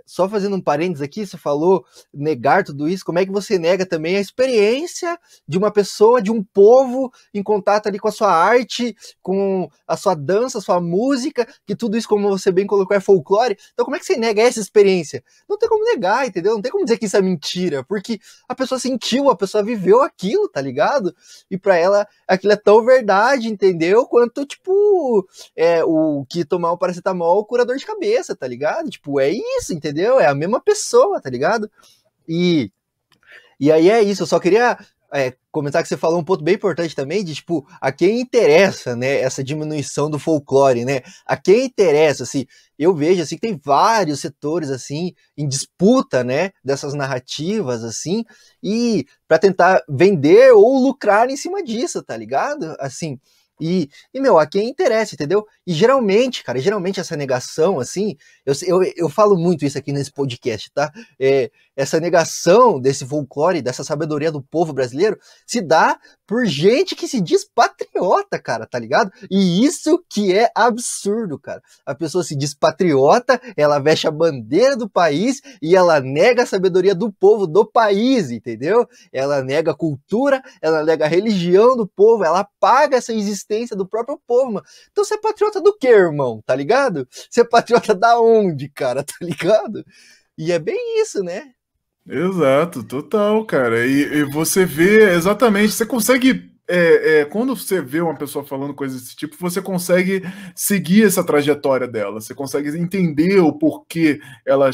só fazendo um parênteses aqui, você falou negar tudo isso, como é que você nega também a experiência de uma pessoa, de um povo em contato ali com a sua arte, com a sua dança, a sua música, que tudo isso, como você bem colocou, é folclore. Então como é que você nega essa experiência? Não tem como negar, entendeu? Não tem como dizer que isso é mentira, porque a pessoa sentiu, a pessoa viveu aquilo, tá ligado? E pra ela aquilo é tão verdade, entendeu? Quanto, tipo, o que tomar um paracetamol cura dor de cabeça, tá ligado? Tipo, é isso, entendeu? É a mesma pessoa, tá ligado? E aí é isso, eu só queria comentar que você falou um ponto bem importante também, de tipo, a quem interessa, né, essa diminuição do folclore, né, a quem interessa, assim, eu vejo, assim, que tem vários setores, assim, em disputa, né, dessas narrativas, assim, e para tentar vender ou lucrar em cima disso, tá ligado? Assim, meu, a quem interessa, entendeu? E geralmente, cara, essa negação, assim, eu falo muito isso aqui nesse podcast, tá? Essa negação desse folclore, dessa sabedoria do povo brasileiro, se dá por gente que se diz patriota, cara, tá ligado? E isso que é absurdo, cara. A pessoa se diz patriota, ela veste a bandeira do país e ela nega a sabedoria do povo do país, entendeu? Ela nega a cultura, ela nega a religião do povo, ela apaga essa existência do próprio povo, mano. Então você é patriota do quê, irmão? Tá ligado? Você é patriota da onde, cara? Tá ligado? E é bem isso, né? Exato, total, cara. E você vê exatamente, você consegue. Quando você vê uma pessoa falando coisas desse tipo, você consegue seguir essa trajetória dela, você consegue entender o porquê ela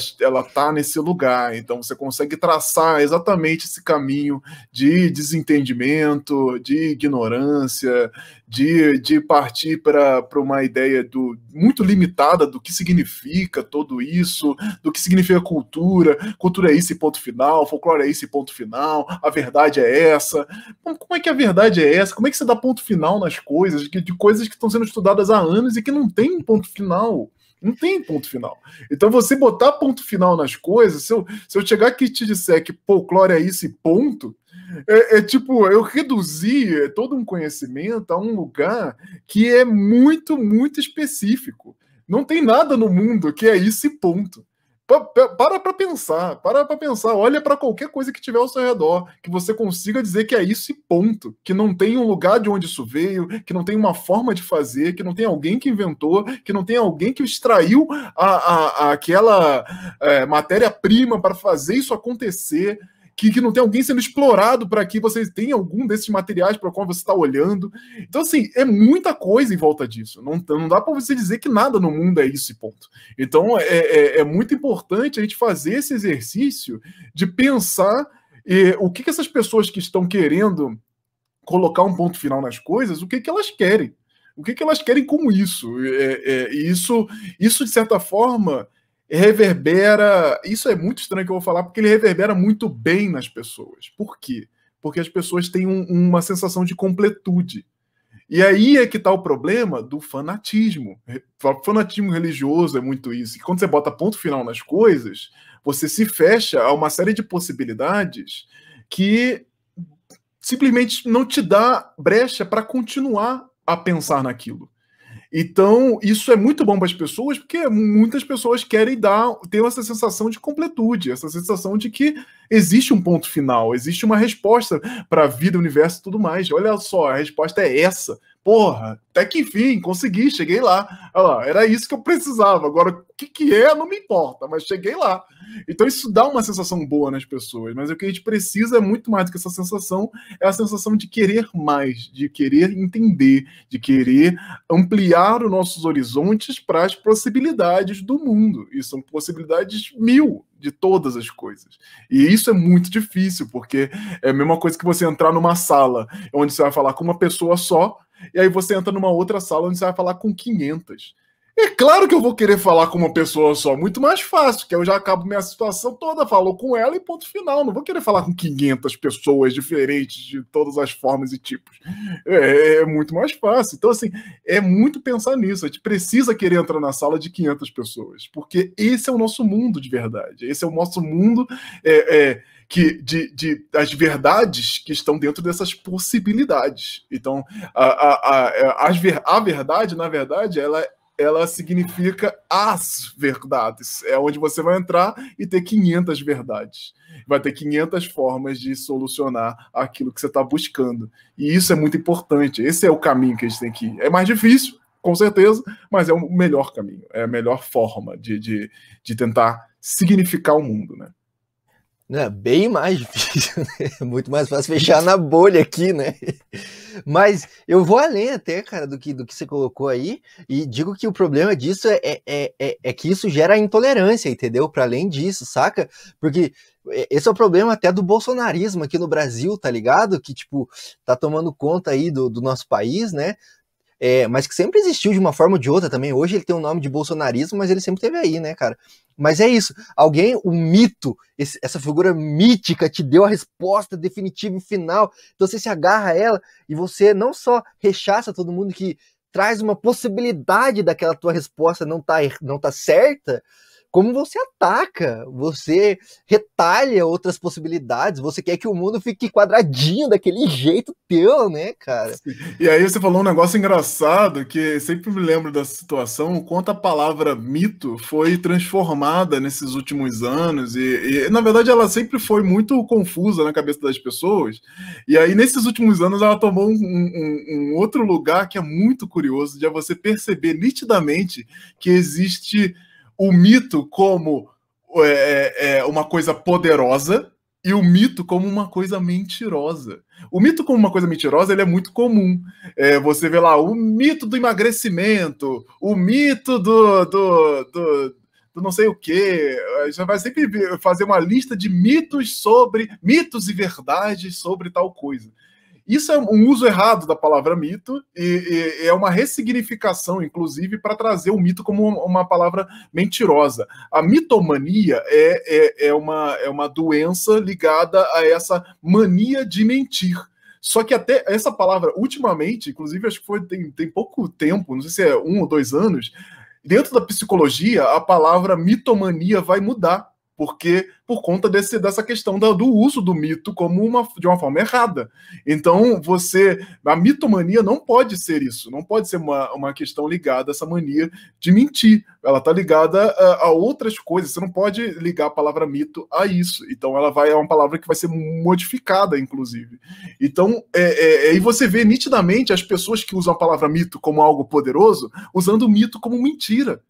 tá nesse lugar. Então você consegue traçar exatamente esse caminho de desentendimento, de ignorância, de partir para uma ideia muito limitada do que significa tudo isso, do que significa cultura. Cultura é isso e ponto final, folclore é isso e ponto final, a verdade é essa. Como é que a verdade é essa? Como é que você dá ponto final nas coisas, de coisas que estão sendo estudadas há anos e que não tem ponto final? Não tem ponto final. Então você botar ponto final nas coisas, se eu chegar aqui e te disser que folclore é isso e ponto, tipo, eu reduzi todo um conhecimento a um lugar que é muito, muito específico. Não tem nada no mundo que é isso e ponto. Para pensar, olha para qualquer coisa que tiver ao seu redor, que você consiga dizer que é isso e ponto, que não tem um lugar de onde isso veio, que não tem uma forma de fazer, que não tem alguém que inventou, que não tem alguém que extraiu aquela matéria-prima para fazer isso acontecer, que não tem alguém sendo explorado para que você tenha algum desses materiais para o qual você está olhando. Então, assim, é muita coisa em volta disso. Não dá para você dizer que nada no mundo é isso e ponto. Então, é muito importante a gente fazer esse exercício de pensar o que essas pessoas que estão querendo colocar um ponto final nas coisas, o que elas querem. O que elas querem com isso. E isso, de certa forma, reverbera. Isso é muito estranho que eu vou falar, porque ele reverbera muito bem nas pessoas. Por quê? Porque as pessoas têm uma sensação de completude. E aí é que está o problema do fanatismo. O fanatismo religioso é muito isso. E quando você bota ponto final nas coisas, você se fecha a uma série de possibilidades que simplesmente não te dá brecha para continuar a pensar naquilo. Então, isso é muito bom para as pessoas, porque muitas pessoas querem ter essa sensação de completude, essa sensação de que existe um ponto final, existe uma resposta para a vida, o universo e tudo mais. Olha só, a resposta é essa. Porra, até que enfim, consegui, cheguei lá. Olha lá, era isso que eu precisava. Agora, o que é, não me importa, mas cheguei lá. Então, isso dá uma sensação boa nas pessoas, mas o que a gente precisa é muito mais do que essa sensação, é a sensação de querer mais, de querer entender, de querer ampliar os nossos horizontes para as possibilidades do mundo. E são possibilidades mil de todas as coisas. E isso é muito difícil, porque é a mesma coisa que você entrar numa sala onde você vai falar com uma pessoa só, e aí você entra numa outra sala onde você vai falar com 500. É claro que eu vou querer falar com uma pessoa só, muito mais fácil, que eu já acabo minha situação toda, falo com ela e ponto final. Não vou querer falar com 500 pessoas diferentes de todas as formas e tipos. É muito mais fácil. Então, assim, é muito pensar nisso. A gente precisa querer entrar na sala de 500 pessoas, porque esse é o nosso mundo de verdade. Esse é o nosso mundo as verdades que estão dentro dessas possibilidades. Então, a verdade, na verdade, ela ela significa as verdades. É onde você vai entrar e ter 500 verdades. Vai ter 500 formas de solucionar aquilo que você está buscando. E isso é muito importante. Esse é o caminho que a gente tem que ir. É mais difícil, com certeza, mas é o melhor caminho. É a melhor forma de tentar significar o mundo, né? É bem mais difícil, né? É muito mais fácil fechar na bolha aqui, né? Mas eu vou além até, cara, do que você colocou aí, e digo que o problema disso é que isso gera intolerância, entendeu? Para além disso, saca? Porque esse é o problema até do bolsonarismo aqui no Brasil, tá ligado? Que, tipo, tá tomando conta aí do nosso país, né? Mas que sempre existiu de uma forma ou de outra também. Hoje ele tem o nome de bolsonarismo, mas ele sempre teve aí, né, cara? Mas é isso. Alguém, o mito, essa figura mítica te deu a resposta definitiva e final. Então você se agarra a ela e você não só rechaça todo mundo que traz uma possibilidade daquela tua resposta não tá certa, como você ataca, você retalha outras possibilidades, você quer que o mundo fique quadradinho daquele jeito teu, né, cara? E aí você falou um negócio engraçado, que sempre me lembro da situação, o quanto a palavra mito foi transformada nesses últimos anos, e na verdade ela sempre foi muito confusa na cabeça das pessoas, e aí nesses últimos anos ela tomou um outro lugar que é muito curioso, de você perceber nitidamente que existe o mito como uma coisa poderosa e o mito como uma coisa mentirosa. O mito como uma coisa mentirosa ele é muito comum. Você vê lá o mito do emagrecimento, o mito do não sei o quê. Já vai sempre fazer uma lista de mitos e verdades sobre tal coisa. Isso é um uso errado da palavra mito e é uma ressignificação, inclusive, para trazer o mito como uma palavra mentirosa. A mitomania é uma doença ligada a essa mania de mentir. Só que até essa palavra, ultimamente, inclusive, acho que tem pouco tempo, não sei se é 1 ou 2 anos, dentro da psicologia, a palavra mitomania vai mudar. Porque por conta dessa questão do uso do mito de uma forma errada. Então, a mitomania não pode ser isso, não pode ser uma questão ligada a essa mania de mentir. Ela está ligada a outras coisas, você não pode ligar a palavra mito a isso. Então, é uma palavra que vai ser modificada, inclusive. Então, aí você vê nitidamente as pessoas que usam a palavra mito como algo poderoso, usando o mito como mentira.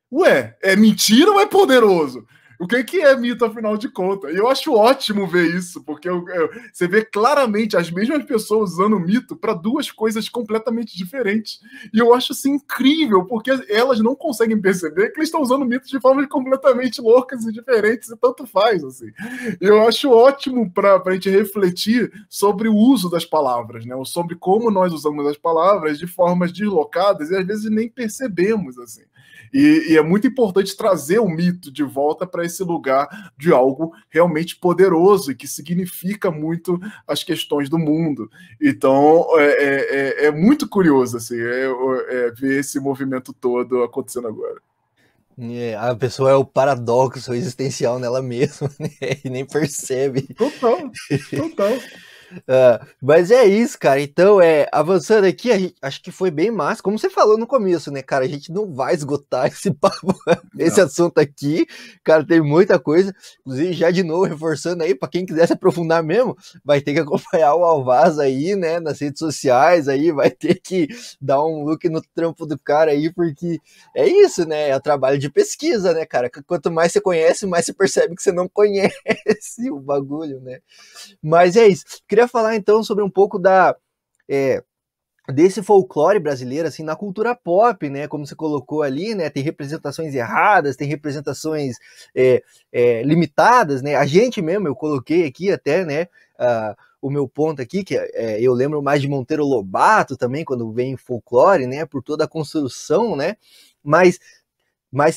Ué, é mentira ou é poderoso? O que é mito, afinal de contas? E eu acho ótimo ver isso, porque você vê claramente as mesmas pessoas usando mito para duas coisas completamente diferentes. E eu acho isso incrível, porque elas não conseguem perceber que eles estão usando mito de formas completamente loucas e diferentes, e tanto faz. Assim. E eu acho ótimo para a gente refletir sobre o uso das palavras, né? Sobre como nós usamos as palavras de formas deslocadas e às vezes nem percebemos. Assim. E é muito importante trazer o mito de volta para esse lugar de algo realmente poderoso e que significa muito as questões do mundo. Então, é muito curioso assim, ver esse movimento todo acontecendo agora. A pessoa é o paradoxo existencial nela mesma, né? E nem percebe. Total. Mas é isso, cara. Então, avançando aqui, acho que foi bem massa. Como você falou no começo, né, cara? A gente não vai esgotar esse papo, esse assunto aqui. Cara, tem muita coisa. Inclusive, já de novo, reforçando aí, pra quem quiser se aprofundar mesmo, vai ter que acompanhar o Alvaz aí, né, nas redes sociais aí, vai ter que dar um look no trampo do cara aí, porque é isso, né? É o trabalho de pesquisa, né, cara? Quanto mais você conhece, mais você percebe que você não conhece o bagulho, né? Mas é isso. Queria falar então sobre um pouco desse folclore brasileiro, assim, na cultura pop, né, como você colocou ali, né, tem representações erradas, tem representações limitadas, né, a gente mesmo, eu coloquei aqui até, né, o meu ponto aqui, que eu lembro mais de Monteiro Lobato também, quando vem folclore, né, por toda a construção, né, mas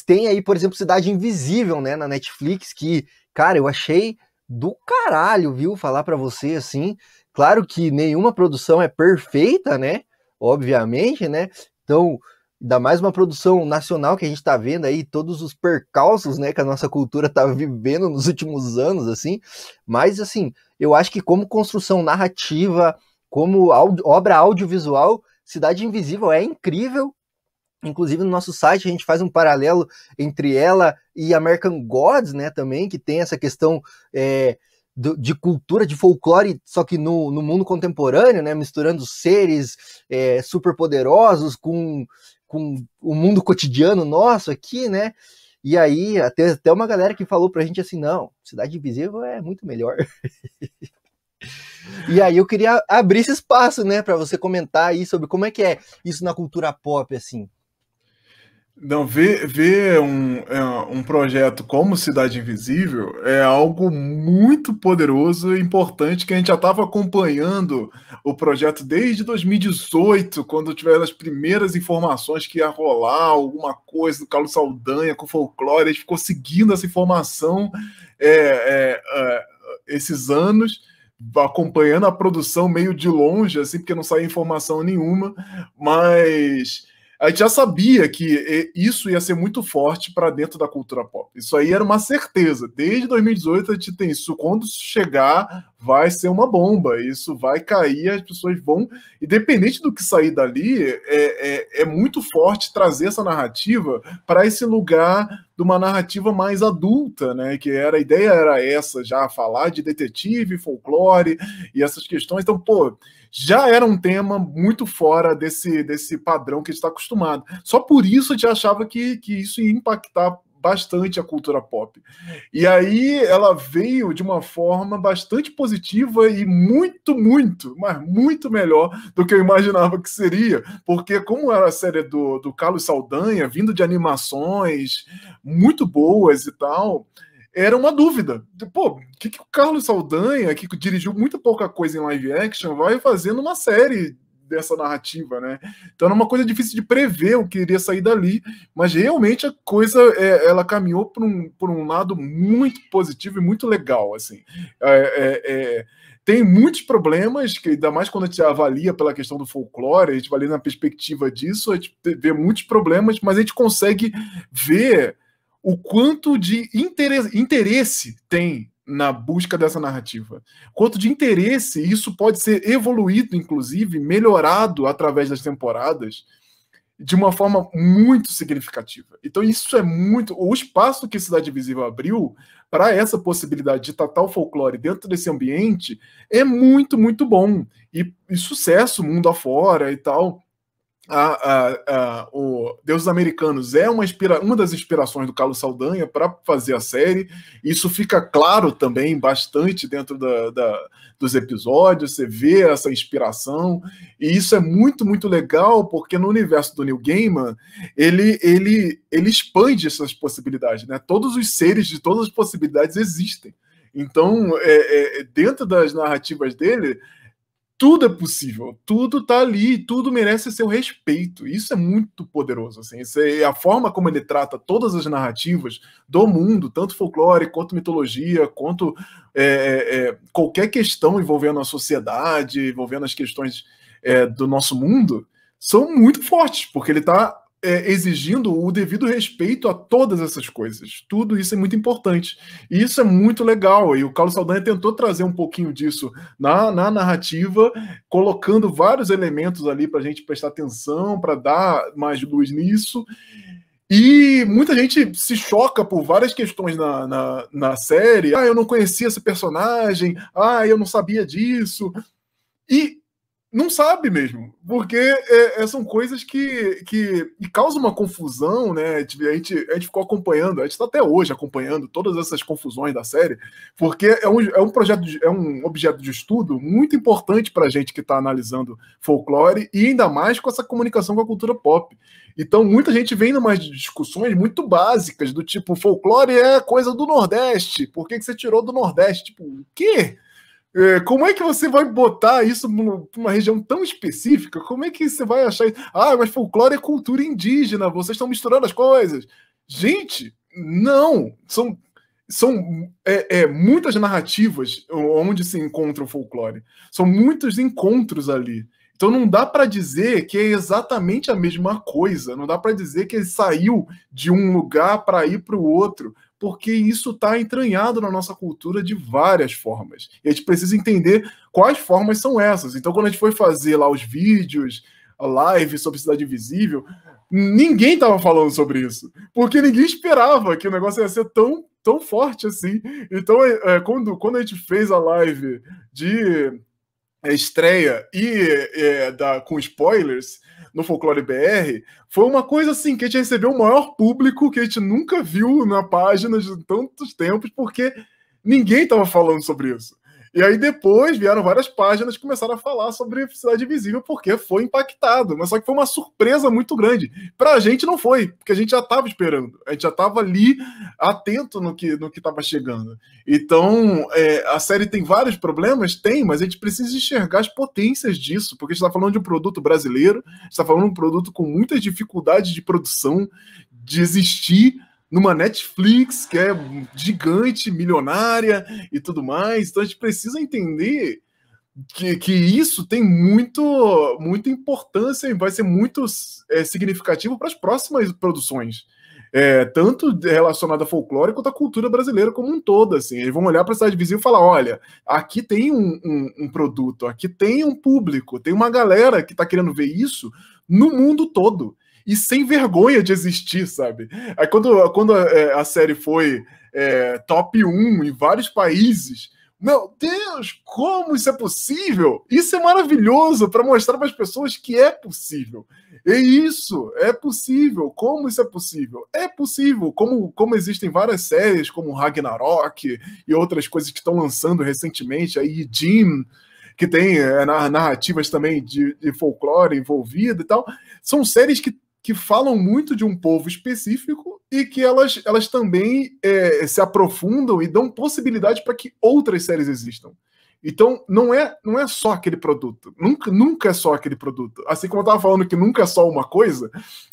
tem aí, por exemplo, Cidade Invisível, né, na Netflix, que, cara, eu achei do caralho, viu? Falar pra você assim. Claro que nenhuma produção é perfeita, né? Obviamente, né? Então, ainda mais uma produção nacional que a gente tá vendo aí, todos os percalços, né, que a nossa cultura tá vivendo nos últimos anos, assim. Mas, assim, eu acho que como construção narrativa, como obra audiovisual, Cidade Invisível é incrível. Inclusive no nosso site a gente faz um paralelo entre ela e American Gods, né, também, que tem essa questão de cultura, de folclore, só que no mundo contemporâneo, né, misturando seres super poderosos com o mundo cotidiano nosso aqui, né? E aí até uma galera que falou pra gente assim, não, Cidade Invisível é muito melhor. E aí eu queria abrir esse espaço, né, para você comentar aí sobre como é que é isso na cultura pop, assim. Não, ver um projeto como Cidade Invisível é algo muito poderoso e importante, que a gente já estava acompanhando o projeto desde 2018, quando tiveram as primeiras informações que ia rolar alguma coisa do Carlos Saldanha com folclore. A gente ficou seguindo essa informação esses anos, acompanhando a produção meio de longe, assim, porque não saía informação nenhuma, mas a gente já sabia que isso ia ser muito forte para dentro da cultura pop. Isso aí era uma certeza. Desde 2018 a gente tem isso. Quando chegar, vai ser uma bomba. Isso vai cair, as pessoas vão... Independente do que sair dali, é muito forte trazer essa narrativa para esse lugar de uma narrativa mais adulta, né? Que a ideia era essa, já falar de detetive, folclore e essas questões. Então, já era um tema muito fora desse padrão que a gente está acostumado. Só por isso a gente achava que isso ia impactar bastante a cultura pop. E aí ela veio de uma forma bastante positiva e mas muito melhor do que eu imaginava que seria, porque como era a série do Carlos Saldanha, vindo de animações muito boas e tal, era uma dúvida. O que o Carlos Saldanha, que dirigiu muito pouca coisa em live action, vai fazer numa série dessa narrativa, né? Então era uma coisa difícil de prever o que iria sair dali, mas realmente a coisa ela caminhou por um lado muito positivo e muito legal, assim. Tem muitos problemas, que ainda mais quando a gente avalia pela questão do folclore, a gente avalia na perspectiva disso, a gente vê muitos problemas, mas a gente consegue ver o quanto de interesse tem na busca dessa narrativa. Quanto de interesse isso pode ser evoluído, inclusive, melhorado através das temporadas, de uma forma muito significativa. Então isso é muito... O espaço que Cidade Invisível abriu para essa possibilidade de tratar o folclore dentro desse ambiente é muito, muito bom. E sucesso mundo afora e tal. O Deuses Americanos é uma das inspirações do Carlos Saldanha para fazer a série. Isso fica claro também bastante dentro dos episódios. Você vê essa inspiração, e isso é muito, muito legal, porque no universo do Neil Gaiman ele expande essas possibilidades, né? Todos os seres de todas as possibilidades existem. Então, dentro das narrativas dele, tudo é possível, tudo tá ali, tudo merece seu respeito. Isso é muito poderoso, assim. Isso é a forma como ele trata todas as narrativas do mundo, tanto folclore, quanto mitologia, quanto qualquer questão envolvendo a sociedade, envolvendo as questões do nosso mundo, são muito fortes, porque ele está exigindo o devido respeito a todas essas coisas. Tudo isso é muito importante. E isso é muito legal. E o Carlos Saldanha tentou trazer um pouquinho disso na narrativa, colocando vários elementos ali para a gente prestar atenção, para dar mais luz nisso. E muita gente se choca por várias questões na série. Eu não conhecia esse personagem. Eu não sabia disso. E não sabe mesmo, porque são coisas que causam uma confusão, né? A gente ficou acompanhando, a gente está até hoje acompanhando todas essas confusões da série, porque é um projeto, é um objeto de estudo muito importante para a gente que está analisando folclore, e ainda mais com essa comunicação com a cultura pop. Então, muita gente vem numas discussões muito básicas, do tipo, folclore é coisa do Nordeste, por que você tirou do Nordeste? Tipo, o quê? Como é que você vai botar isso numa região tão específica? Como é que você vai achar isso? Mas folclore é cultura indígena, vocês estão misturando as coisas. Gente, não. São muitas narrativas onde se encontra o folclore. São muitos encontros ali. Então não dá para dizer que é exatamente a mesma coisa. Não dá para dizer que ele saiu de um lugar para ir para o outro, porque isso está entranhado na nossa cultura de várias formas. E a gente precisa entender quais formas são essas. Então, quando a gente foi fazer lá os vídeos, live sobre Cidade Invisível, ninguém estava falando sobre isso, porque ninguém esperava que o negócio ia ser tão forte assim. Então, quando a gente fez a live de estreia com spoilers no Folclore BR, foi uma coisa assim, que a gente recebeu o maior público que a gente nunca viu na página de tantos tempos, porque ninguém estava falando sobre isso. E aí depois vieram várias páginas que começaram a falar sobre Cidade Invisível, porque foi impactado, mas só que foi uma surpresa muito grande. Pra gente não foi, porque a gente já estava esperando, a gente já estava ali atento no que estava chegando. Então, a série tem vários problemas? Tem, mas a gente precisa enxergar as potências disso, porque a gente está falando de um produto brasileiro, a gente está falando de um produto com muitas dificuldades de produção, de existir, numa Netflix que é gigante, milionária e tudo mais. Então a gente precisa entender que isso tem muita importância e vai ser muito significativo para as próximas produções. Tanto relacionada a folclore quanto à cultura brasileira como um todo. Assim. Eles vão olhar para a Cidade Invisível e falar, olha, aqui tem um produto, aqui tem um público, tem uma galera que está querendo ver isso no mundo todo. E sem vergonha de existir, sabe? Aí quando a série foi top 1 em vários países, meu Deus, como isso é possível? Isso é maravilhoso para mostrar para as pessoas que é possível. E isso é possível. Como isso é possível? É possível. Como existem várias séries, como Ragnarok e outras coisas que estão lançando recentemente, aí Jim, que tem narrativas também de folclore envolvido e tal. São séries que falam muito de um povo específico e que elas também se aprofundam e dão possibilidade para que outras séries existam. Então, não é só aquele produto. Nunca é só aquele produto. Assim como eu estava falando que nunca é só uma coisa,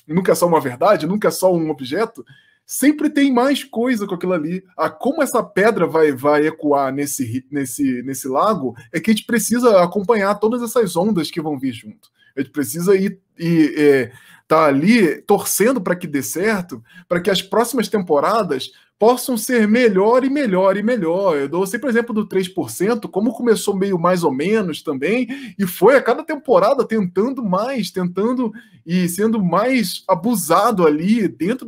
nunca é só uma verdade, nunca é só um objeto, sempre tem mais coisa com aquilo ali. Como essa pedra vai ecoar nesse lago, é que a gente precisa acompanhar todas essas ondas que vão vir junto. A gente precisa tá ali torcendo para que dê certo, para que as próximas temporadas possam ser melhor e melhor e melhor. Eu dou sempre o exemplo do 3%, como começou meio mais ou menos também, e foi a cada temporada tentando e sendo mais abusado ali dentro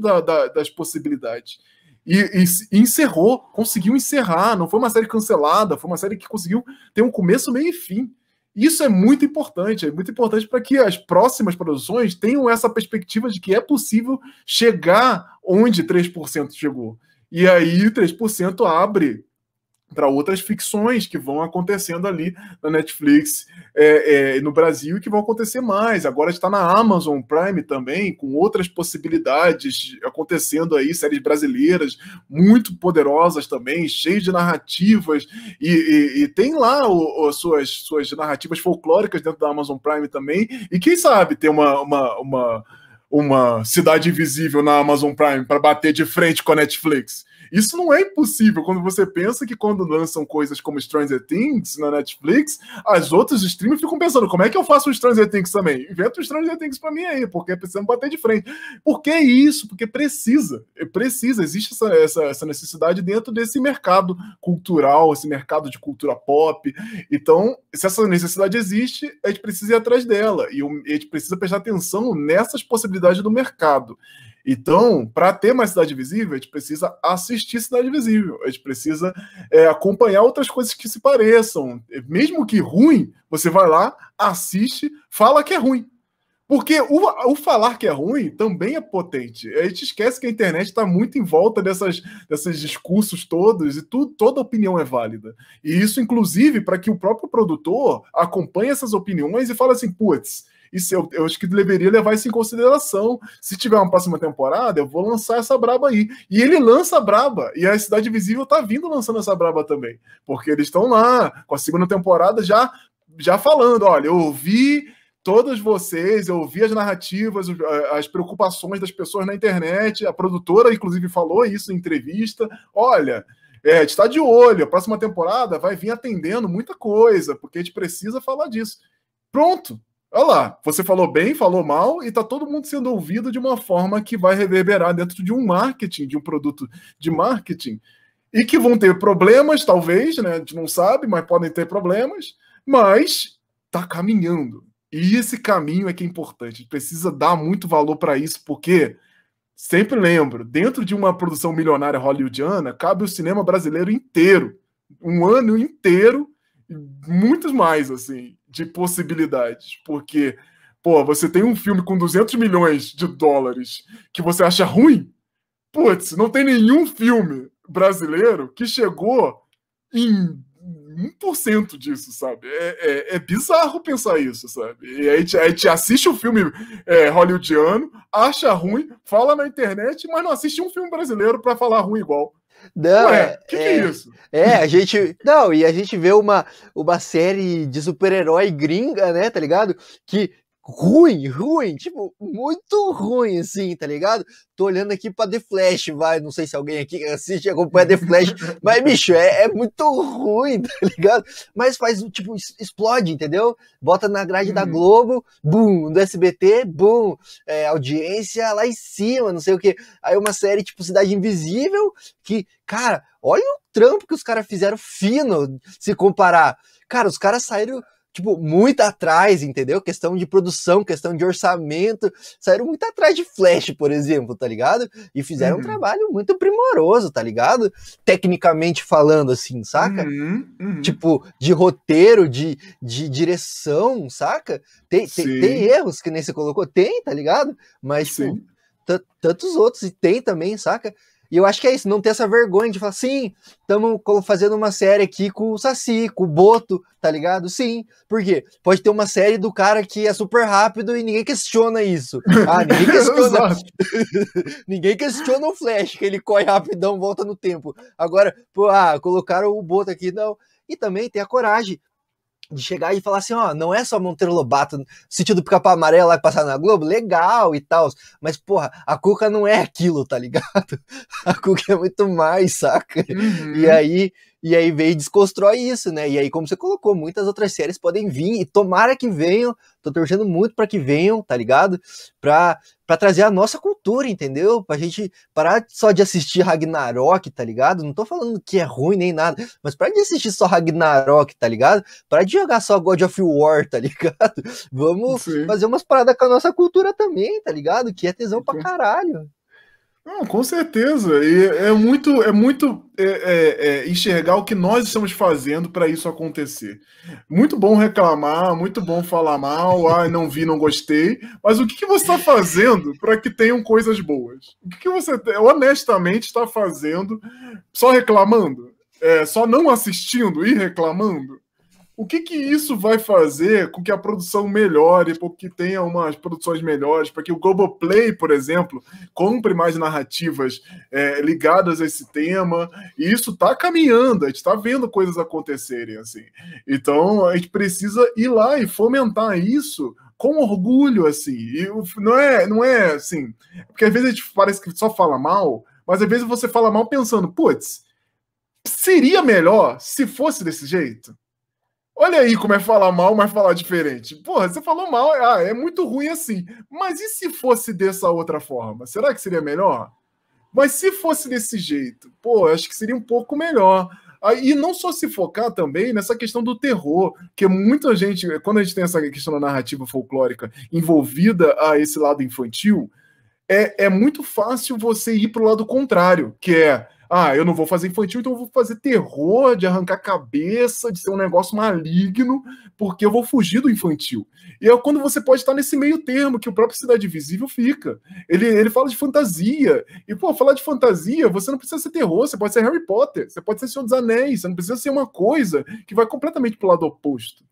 das possibilidades. E encerrou, conseguiu encerrar, não foi uma série cancelada, foi uma série que conseguiu ter um começo, meio e fim. Isso é muito importante para que as próximas produções tenham essa perspectiva de que é possível chegar onde 3% chegou. E aí 3% abre para outras ficções que vão acontecendo ali na Netflix no Brasil e que vão acontecer mais. Agora está na Amazon Prime também, com outras possibilidades acontecendo aí, séries brasileiras muito poderosas também, cheias de narrativas, e tem lá suas narrativas folclóricas dentro da Amazon Prime também, e quem sabe ter uma Cidade Invisível na Amazon Prime para bater de frente com a Netflix. Isso não é impossível quando você pensa que quando lançam coisas como Stranger Things na Netflix, as outras streamers ficam pensando, como é que eu faço o Stranger Things também? Inventa o Stranger Things para mim aí, porque precisamos bater de frente. Por que isso? Porque precisa, existe essa necessidade dentro desse mercado cultural, esse mercado de cultura pop. Então, se essa necessidade existe, a gente precisa ir atrás dela, e a gente precisa prestar atenção nessas possibilidades do mercado. Então, para ter mais Cidade Invisível, a gente precisa assistir Cidade Invisível, a gente precisa acompanhar outras coisas que se pareçam. Mesmo que ruim, você vai lá, assiste, fala que é ruim. Porque o falar que é ruim também é potente. A gente esquece que a internet está muito em volta desses discursos todos, e toda opinião é válida. E isso, inclusive, para que o próprio produtor acompanhe essas opiniões e fale assim, putz, isso eu acho que deveria levar isso em consideração. Se tiver uma próxima temporada, eu vou lançar essa braba aí. E ele lança a braba. E a Cidade Invisível tá vindo lançando essa braba também. Porque eles estão lá, com a segunda temporada, já falando, olha, eu ouvi todos vocês, eu ouvi as narrativas, as preocupações das pessoas na internet, a produtora, inclusive, falou isso em entrevista. Olha, a gente está de olho, a próxima temporada vai vir atendendo muita coisa, porque a gente precisa falar disso. Pronto. Olha lá, você falou bem, falou mal, e está todo mundo sendo ouvido de uma forma que vai reverberar dentro de um marketing, de um produto de marketing, e que vão ter problemas, talvez, né? A gente não sabe, mas podem ter problemas, mas está caminhando. E esse caminho é que é importante. A gente precisa dar muito valor para isso, porque, sempre lembro, dentro de uma produção milionária hollywoodiana, cabe o cinema brasileiro inteiro. Um ano inteiro, e muitos mais, assim, de possibilidades. Porque, pô, você tem um filme com 200 milhões de dólares que você acha ruim? Putz, não tem nenhum filme brasileiro que chegou em 1% disso, sabe? É bizarro pensar isso, sabe? E aí a gente assiste um filme hollywoodiano, acha ruim, fala na internet, mas não assiste um filme brasileiro pra falar ruim igual. Não, Ué, que é isso? a gente. Não, e a gente vê uma série de super-herói gringa, né, tá ligado? Que ruim, tipo, muito ruim, assim, tá ligado? Tô olhando aqui pra The Flash, não sei se alguém aqui assiste e acompanha The Flash, mas, bicho, é muito ruim, tá ligado? Mas faz, tipo, explode, entendeu? Bota na grade da Globo, boom, do SBT, boom, audiência lá em cima, não sei o quê. Aí uma série, tipo, Cidade Invisível, que, cara, olha o trampo que os caras fizeram fino, se comparar. Cara, os caras saíram, tipo, muito atrás, entendeu? Questão de produção, questão de orçamento, saíram muito atrás de Flash, por exemplo, tá ligado? E fizeram um trabalho muito primoroso, tá ligado? Tecnicamente falando, assim, saca? Tipo, de roteiro, de direção, saca? Tem erros que nem você colocou, tá ligado? Mas, tipo, tantos outros, e tem também, saca? E eu acho que é isso, não ter essa vergonha de falar, sim, estamos fazendo uma série aqui com o Saci, com o Boto, tá ligado? Sim, por quê? Pode ter uma série do cara que é super rápido e ninguém questiona isso. Ninguém questiona. Ninguém questiona o Flash, que ele corre rapidão, volta no tempo. Agora, colocaram o Boto aqui, não. E também tem a coragem de chegar e falar assim, não é só Monteiro Lobato, Sítio do Pica-Pau Amarelo lá que passar na Globo, legal e tal, mas porra, a Cuca não é aquilo, tá ligado? A Cuca é muito mais, saca? E aí vem e desconstrói isso, né? E aí, como você colocou, muitas outras séries podem vir, e tomara que venham, tô torcendo muito pra que venham, tá ligado? Pra trazer a nossa cultura, entendeu? Pra gente parar só de assistir Ragnarok, tá ligado? Não tô falando que é ruim nem nada, mas parar de assistir só Ragnarok, tá ligado? Parar de jogar só God of War, tá ligado? Vamos fazer umas paradas com a nossa cultura também, tá ligado? Que é tesão pra caralho. Não, com certeza. E é muito enxergar o que nós estamos fazendo para isso acontecer. Muito bom reclamar, muito bom falar mal, não vi, não gostei. Mas o que você está fazendo para que tenham coisas boas? O que você honestamente está fazendo? Só reclamando? Só não assistindo e reclamando? O que isso vai fazer com que a produção melhore, para que tenha umas produções melhores, para que o Globoplay, por exemplo, compre mais narrativas ligadas a esse tema? E isso está caminhando, a gente está vendo coisas acontecerem assim. Então a gente precisa ir lá e fomentar isso com orgulho, assim. E não é assim, porque às vezes a gente parece que só fala mal, mas às vezes você fala mal pensando, putz, seria melhor se fosse desse jeito? Olha aí como é falar mal, mas falar diferente. Porra, você falou mal, é muito ruim assim. Mas e se fosse dessa outra forma? Será que seria melhor? Mas se fosse desse jeito, acho que seria um pouco melhor. E não só se focar também nessa questão do terror, que muita gente, quando a gente tem essa questão da narrativa folclórica envolvida a esse lado infantil, é muito fácil você ir para o lado contrário, que é eu não vou fazer infantil, então eu vou fazer terror, de arrancar cabeça, de ser um negócio maligno, porque eu vou fugir do infantil. E é quando você pode estar nesse meio termo, que o próprio Cidade Invisível fica. Ele fala de fantasia. E, falar de fantasia, você não precisa ser terror, você pode ser Harry Potter, você pode ser Senhor dos Anéis, você não precisa ser uma coisa que vai completamente pro lado oposto.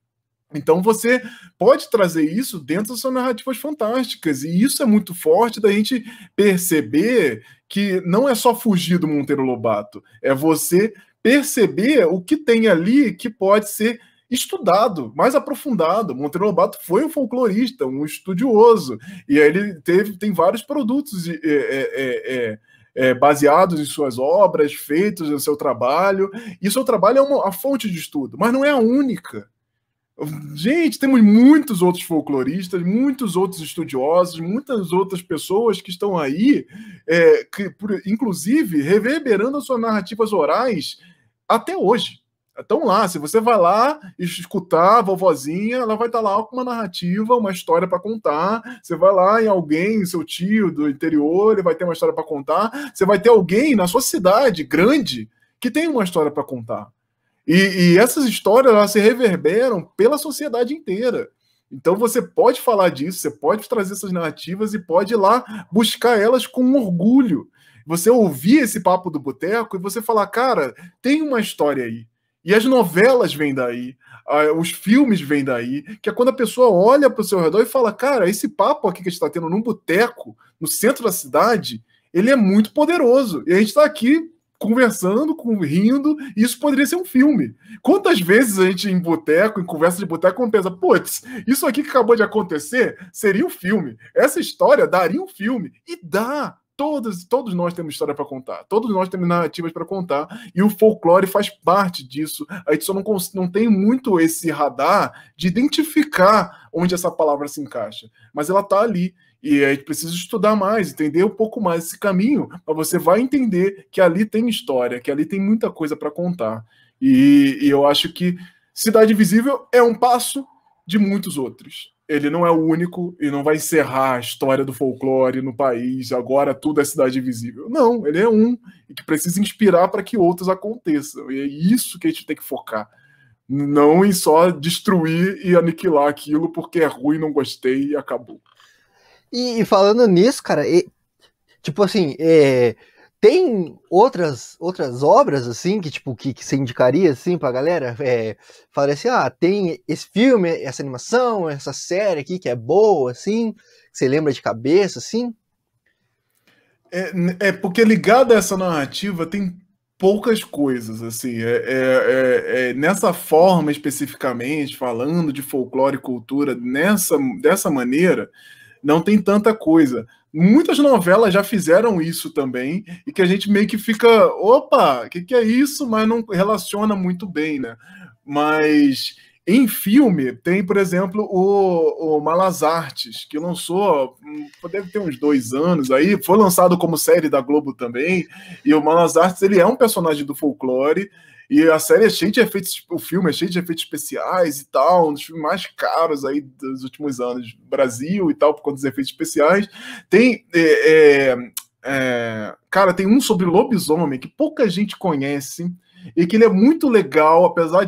Então você pode trazer isso dentro das suas narrativas fantásticas, e isso é muito forte da gente perceber que não é só fugir do Monteiro Lobato, é você perceber o que tem ali que pode ser estudado, mais aprofundado. Monteiro Lobato foi um folclorista, um estudioso, e aí ele tem vários produtos baseados em suas obras, feitos no seu trabalho, e seu trabalho é a fonte de estudo, mas não é a única. Gente, temos muitos outros folcloristas, muitos outros estudiosos, muitas outras pessoas que estão aí, inclusive reverberando as suas narrativas orais até hoje. Estão lá. Se você vai lá escutar a vovozinha, ela vai estar lá com uma narrativa, uma história para contar. Você vai lá em alguém, seu tio do interior, ele vai ter uma história para contar. Você vai ter alguém na sua cidade grande que tem uma história para contar. E essas histórias, elas se reverberam pela sociedade inteira. Então você pode falar disso, você pode trazer essas narrativas e pode ir lá buscar elas com orgulho. Você ouvir esse papo do boteco e você falar, cara, tem uma história aí. E as novelas vêm daí, os filmes vêm daí, que é quando a pessoa olha para o seu redor e fala, cara, esse papo aqui que a gente está tendo num boteco, no centro da cidade, ele é muito poderoso. E a gente está aqui conversando, rindo, e isso poderia ser um filme. Quantas vezes a gente em boteco, em conversa de boteco, pensa, putz, isso aqui que acabou de acontecer seria um filme. Essa história daria um filme. E dá. Todos nós temos história para contar. Todos nós temos narrativas para contar. E o folclore faz parte disso. A gente só não tem muito esse radar de identificar onde essa palavra se encaixa. Mas ela está ali. E a gente precisa estudar mais, entender um pouco mais esse caminho, mas você vai entender que ali tem história, que ali tem muita coisa para contar. E eu acho que Cidade Invisível é um passo de muitos outros. Ele não é o único e não vai encerrar a história do folclore no país, agora tudo é Cidade Invisível. Não, ele é um e que precisa inspirar para que outros aconteçam. E é isso que a gente tem que focar. Não em só destruir e aniquilar aquilo porque é ruim, não gostei e acabou. E falando nisso, cara, tipo assim, tem outras obras, assim, que tipo que você indicaria, assim, pra galera? Falaria assim, tem esse filme, essa animação, essa série aqui que é boa, assim, que você lembra de cabeça, assim? Porque ligado a essa narrativa tem poucas coisas, assim, nessa forma especificamente, falando de folclore e cultura dessa maneira, não tem tanta coisa. Muitas novelas já fizeram isso também, e que a gente meio que fica, opa, o que é isso? Mas não relaciona muito bem, né? Mas em filme, tem, por exemplo, o Malas Artes, que lançou, deve ter uns 2 anos aí, foi lançado como série da Globo também, e o Malas Artes, ele é um personagem do folclore, e a série é cheia de efeitos, o filme é cheio de efeitos especiais e tal, um dos filmes mais caros aí dos últimos anos do Brasil e tal, por conta dos efeitos especiais. Tem, cara, tem um sobre lobisomem que pouca gente conhece e que ele é muito legal, apesar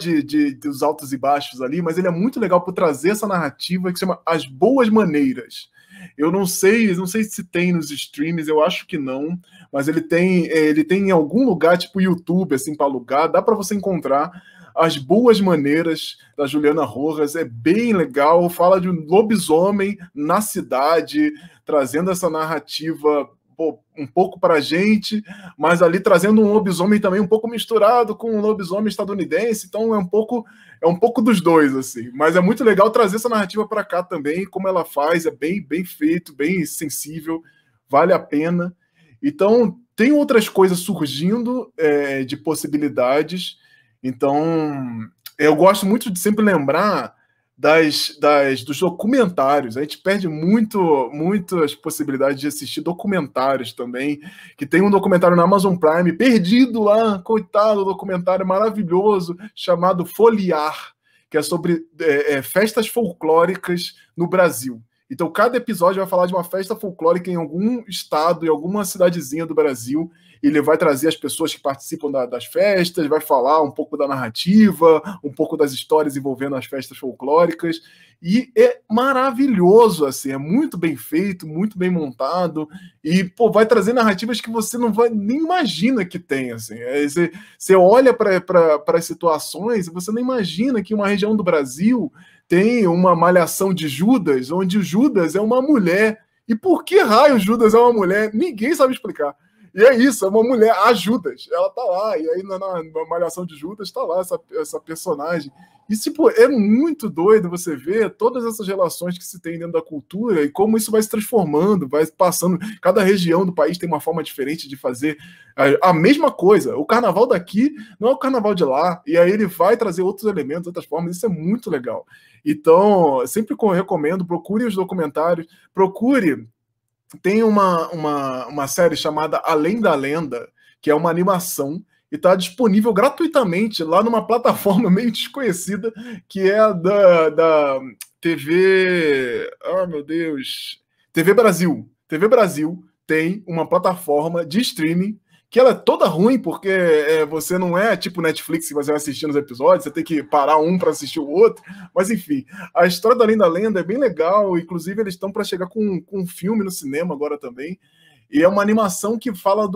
dos altos e baixos ali, mas ele é muito legal por trazer essa narrativa que se chama As Boas Maneiras. Eu não sei se tem nos streams, eu acho que não, mas ele tem em algum lugar, tipo YouTube, assim, para alugar, dá para você encontrar. As Boas Maneiras, da Juliana Rojas, é bem legal, fala de um lobisomem na cidade, trazendo essa narrativa um pouco para a gente, mas ali trazendo um lobisomem também um pouco misturado com um lobisomem estadunidense, então é um pouco dos dois, assim, mas é muito legal trazer essa narrativa para cá também, como ela faz, é bem feito, bem sensível, vale a pena. Então, tem outras coisas surgindo de possibilidades, então eu gosto muito de sempre lembrar dos documentários. A gente perde muitas possibilidades de assistir documentários também, que tem um documentário na Amazon Prime, perdido lá, coitado, documentário maravilhoso, chamado Foliar, que é sobre festas folclóricas no Brasil. Então, cada episódio vai falar de uma festa folclórica em algum estado, em alguma cidadezinha do Brasil. Ele vai trazer as pessoas que participam das festas, vai falar um pouco da narrativa, um pouco das histórias envolvendo as festas folclóricas. E é maravilhoso, assim, é muito bem feito, muito bem montado. E vai trazer narrativas que você não vai nem imagina que tem. Assim. Você olha para as situações e você não imagina que uma região do Brasil tem uma malhação de Judas, onde o Judas é uma mulher. E por que raio Judas é uma mulher? Ninguém sabe explicar. E é isso, é uma mulher, a Judas. Ela tá lá, e aí na malhação de Judas tá lá essa personagem. E, tipo, é muito doido você ver todas essas relações que se tem dentro da cultura e como isso vai se transformando, vai passando. Cada região do país tem uma forma diferente de fazer a mesma coisa. O carnaval daqui não é o carnaval de lá, e aí ele vai trazer outros elementos, outras formas. Isso é muito legal. Então, sempre recomendo, procure os documentários, procure. Tem uma série chamada Além da Lenda, que é uma animação e está disponível gratuitamente lá numa plataforma meio desconhecida, que é a da TV... Oh, meu Deus... TV Brasil. TV Brasil tem uma plataforma de streaming que ela é toda ruim, porque você não é tipo Netflix que você vai assistindo os episódios, você tem que parar um para assistir o outro, mas enfim, a história da Além da Lenda é bem legal, inclusive eles estão para chegar com um filme no cinema agora também, e é uma animação que fala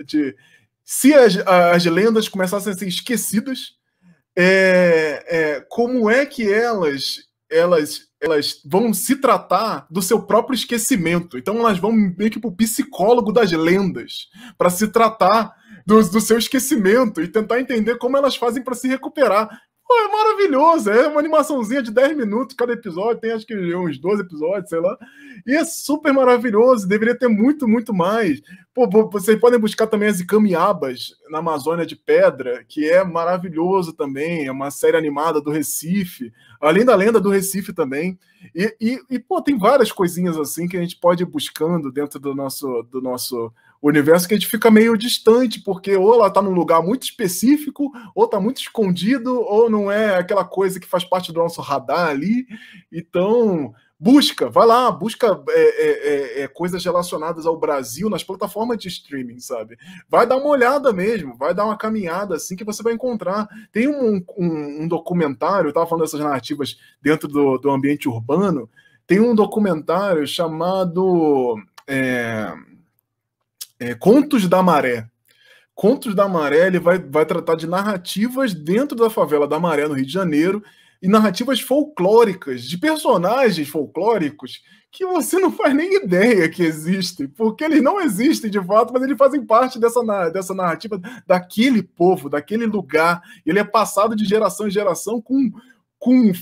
de se as lendas começassem a ser esquecidas, como é que elas vão se tratar do seu próprio esquecimento. Então elas vão meio que pro psicólogo das lendas para se tratar do seu esquecimento e tentar entender como elas fazem para se recuperar. Pô, é maravilhoso, é uma animaçãozinha de 10 minutos cada episódio, tem acho que uns 12 episódios, sei lá, e é super maravilhoso, deveria ter muito, muito mais. Pô, vocês podem buscar também as Icamiabas na Amazônia de Pedra, que é maravilhoso também, é uma série animada do Recife, Além da Lenda do Recife também, e pô, tem várias coisinhas assim que a gente pode ir buscando dentro do nosso universo, que a gente fica meio distante, porque ou ela está num lugar muito específico, ou está muito escondido, ou não é aquela coisa que faz parte do nosso radar ali. Então, vai lá, busca coisas relacionadas ao Brasil nas plataformas de streaming, sabe? Vai dar uma olhada mesmo, vai dar uma caminhada assim que você vai encontrar. Tem um documentário, eu estava falando dessas narrativas dentro do ambiente urbano, tem um documentário chamado... Contos da Maré. Contos da Maré, ele vai tratar de narrativas dentro da favela da Maré, no Rio de Janeiro, e narrativas folclóricas, de personagens folclóricos que você não faz nem ideia que existem, porque eles não existem de fato, mas eles fazem parte dessa narrativa daquele povo, daquele lugar. Ele é passado de geração em geração com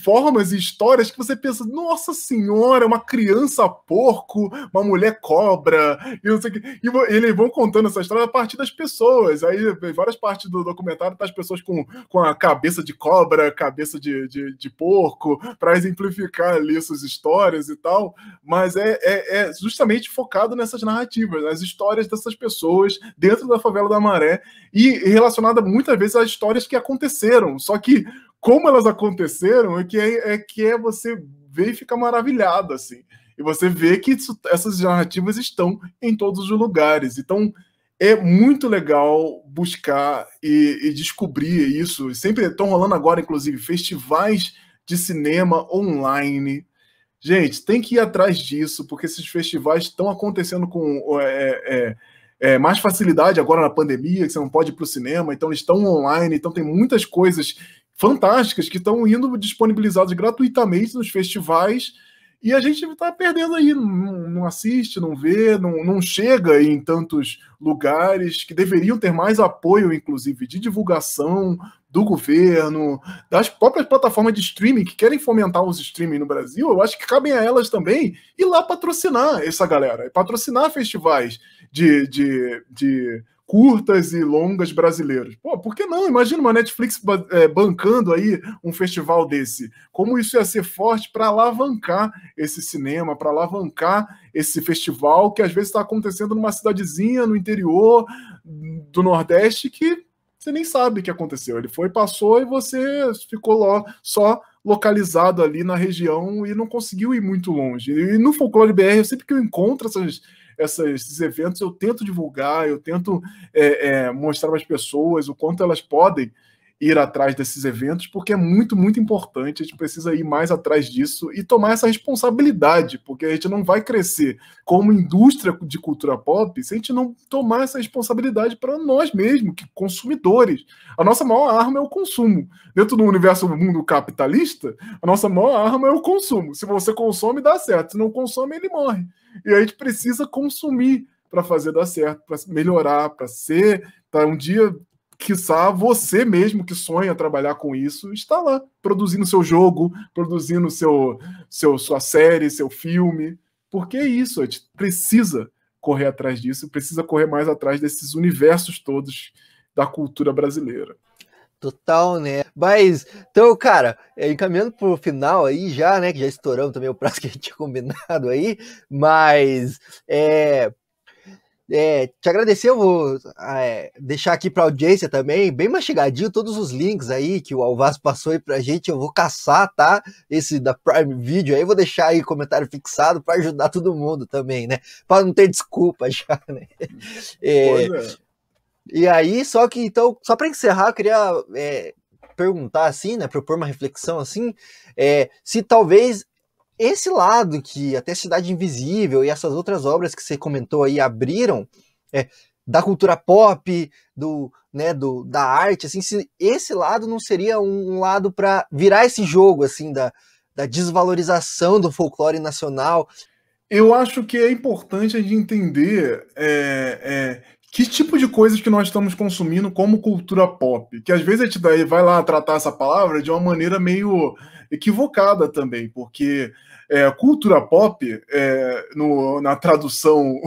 formas e histórias que você pensa, nossa senhora, uma criança porco, uma mulher cobra, e não sei o que. E eles vão contando essa história a partir das pessoas. Aí, várias partes do documentário, tá as pessoas com a cabeça de cobra, cabeça de porco, para exemplificar ali suas histórias e tal. Mas é justamente focado nessas narrativas, nas histórias dessas pessoas dentro da favela da Maré, e relacionada muitas vezes a histórias que aconteceram. Só que como elas aconteceram é você vê e fica maravilhado, assim. E você vê que essas narrativas estão em todos os lugares. Então, é muito legal buscar e descobrir isso. Sempre estão rolando agora, inclusive, festivais de cinema online. Gente, tem que ir atrás disso, porque esses festivais estão acontecendo com mais facilidade agora na pandemia, que você não pode ir para o cinema, então eles estão online, então tem muitas coisas fantásticas que estão indo disponibilizadas gratuitamente nos festivais, e a gente está perdendo aí, não assiste, não vê, não chega em tantos lugares que deveriam ter mais apoio, inclusive, de divulgação do governo, das próprias plataformas de streaming que querem fomentar os streaming no Brasil. Eu acho que cabem a elas também ir lá patrocinar essa galera, patrocinar festivais de curtas e longas brasileiros. Pô, por que não? Imagina uma Netflix bancando aí um festival desse. Como isso ia ser forte para alavancar esse cinema, para alavancar esse festival que às vezes está acontecendo numa cidadezinha no interior do Nordeste que você nem sabe o que aconteceu. Ele passou e você ficou lá só localizado ali na região e não conseguiu ir muito longe. E no Folclore BR, sempre que eu encontro esses eventos, eu tento divulgar, eu tento mostrar para as pessoas o quanto elas podem ir atrás desses eventos, porque é muito, muito importante. A gente precisa ir mais atrás disso e tomar essa responsabilidade, porque a gente não vai crescer como indústria de cultura pop se a gente não tomar essa responsabilidade para nós mesmos, que consumidores. A nossa maior arma é o consumo. Dentro do universo do mundo capitalista, a nossa maior arma é o consumo. Se você consome, dá certo. Se não consome, ele morre. E a gente precisa consumir para fazer dar certo, para melhorar, para um dia, quiçá, você mesmo que sonha trabalhar com isso, está lá, produzindo seu jogo, produzindo sua série, seu filme. Porque é isso, a gente precisa correr atrás disso, precisa correr mais atrás desses universos todos da cultura brasileira. Total, né? Mas, então, cara, encaminhando pro final aí já, né, que já estouramos também o prazo que a gente tinha combinado aí, mas te agradecer, eu vou deixar aqui para a audiência também, bem mastigadinho, todos os links aí que o Alvaz passou aí pra gente, eu vou caçar, tá? Esse da Prime Video aí, eu vou deixar aí comentário fixado para ajudar todo mundo também, né? Para não ter desculpa já, né? E aí, só que, então, só para encerrar, eu queria perguntar assim, né, propor uma reflexão assim, se talvez esse lado que até Cidade Invisível e essas outras obras que você comentou aí abriram, da cultura pop, da arte, assim, se esse lado não seria um lado para virar esse jogo, assim, da desvalorização do folclore nacional. Eu acho que é importante a gente entender que tipo de coisas que nós estamos consumindo como cultura pop, que às vezes a gente vai lá tratar essa palavra de uma maneira meio equivocada também, porque cultura pop, na tradução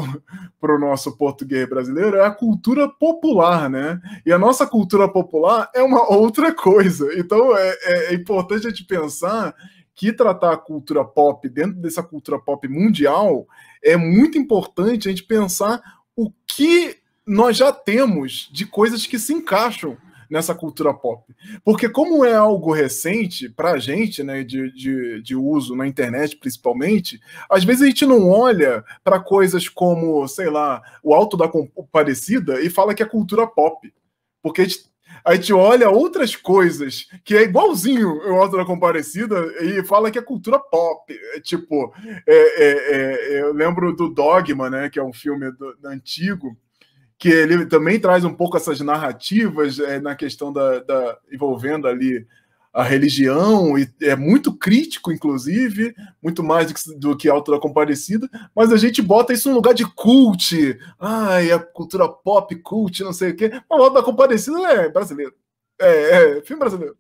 para o nosso português brasileiro, é a cultura popular, né? E a nossa cultura popular é uma outra coisa. Então é importante a gente pensar que tratar a cultura pop dentro dessa cultura pop mundial é muito importante a gente pensar o que nós já temos de coisas que se encaixam nessa cultura pop. Porque como é algo recente para a gente, né, de uso na internet principalmente, às vezes a gente não olha para coisas como, sei lá, o Alto da Compadecida e fala que é cultura pop. Porque a gente olha outras coisas que é igualzinho o Alto da Compadecida e fala que é cultura pop. Eu lembro do Dogma, né, que é um filme antigo, que ele também traz um pouco essas narrativas na questão envolvendo ali a religião, e é muito crítico, inclusive, muito mais do que Alto da Compadecida, mas a gente bota isso num lugar de cult. A cultura pop, cult, não sei o quê. Mas o Alto da Compadecida é brasileiro. Filme brasileiro.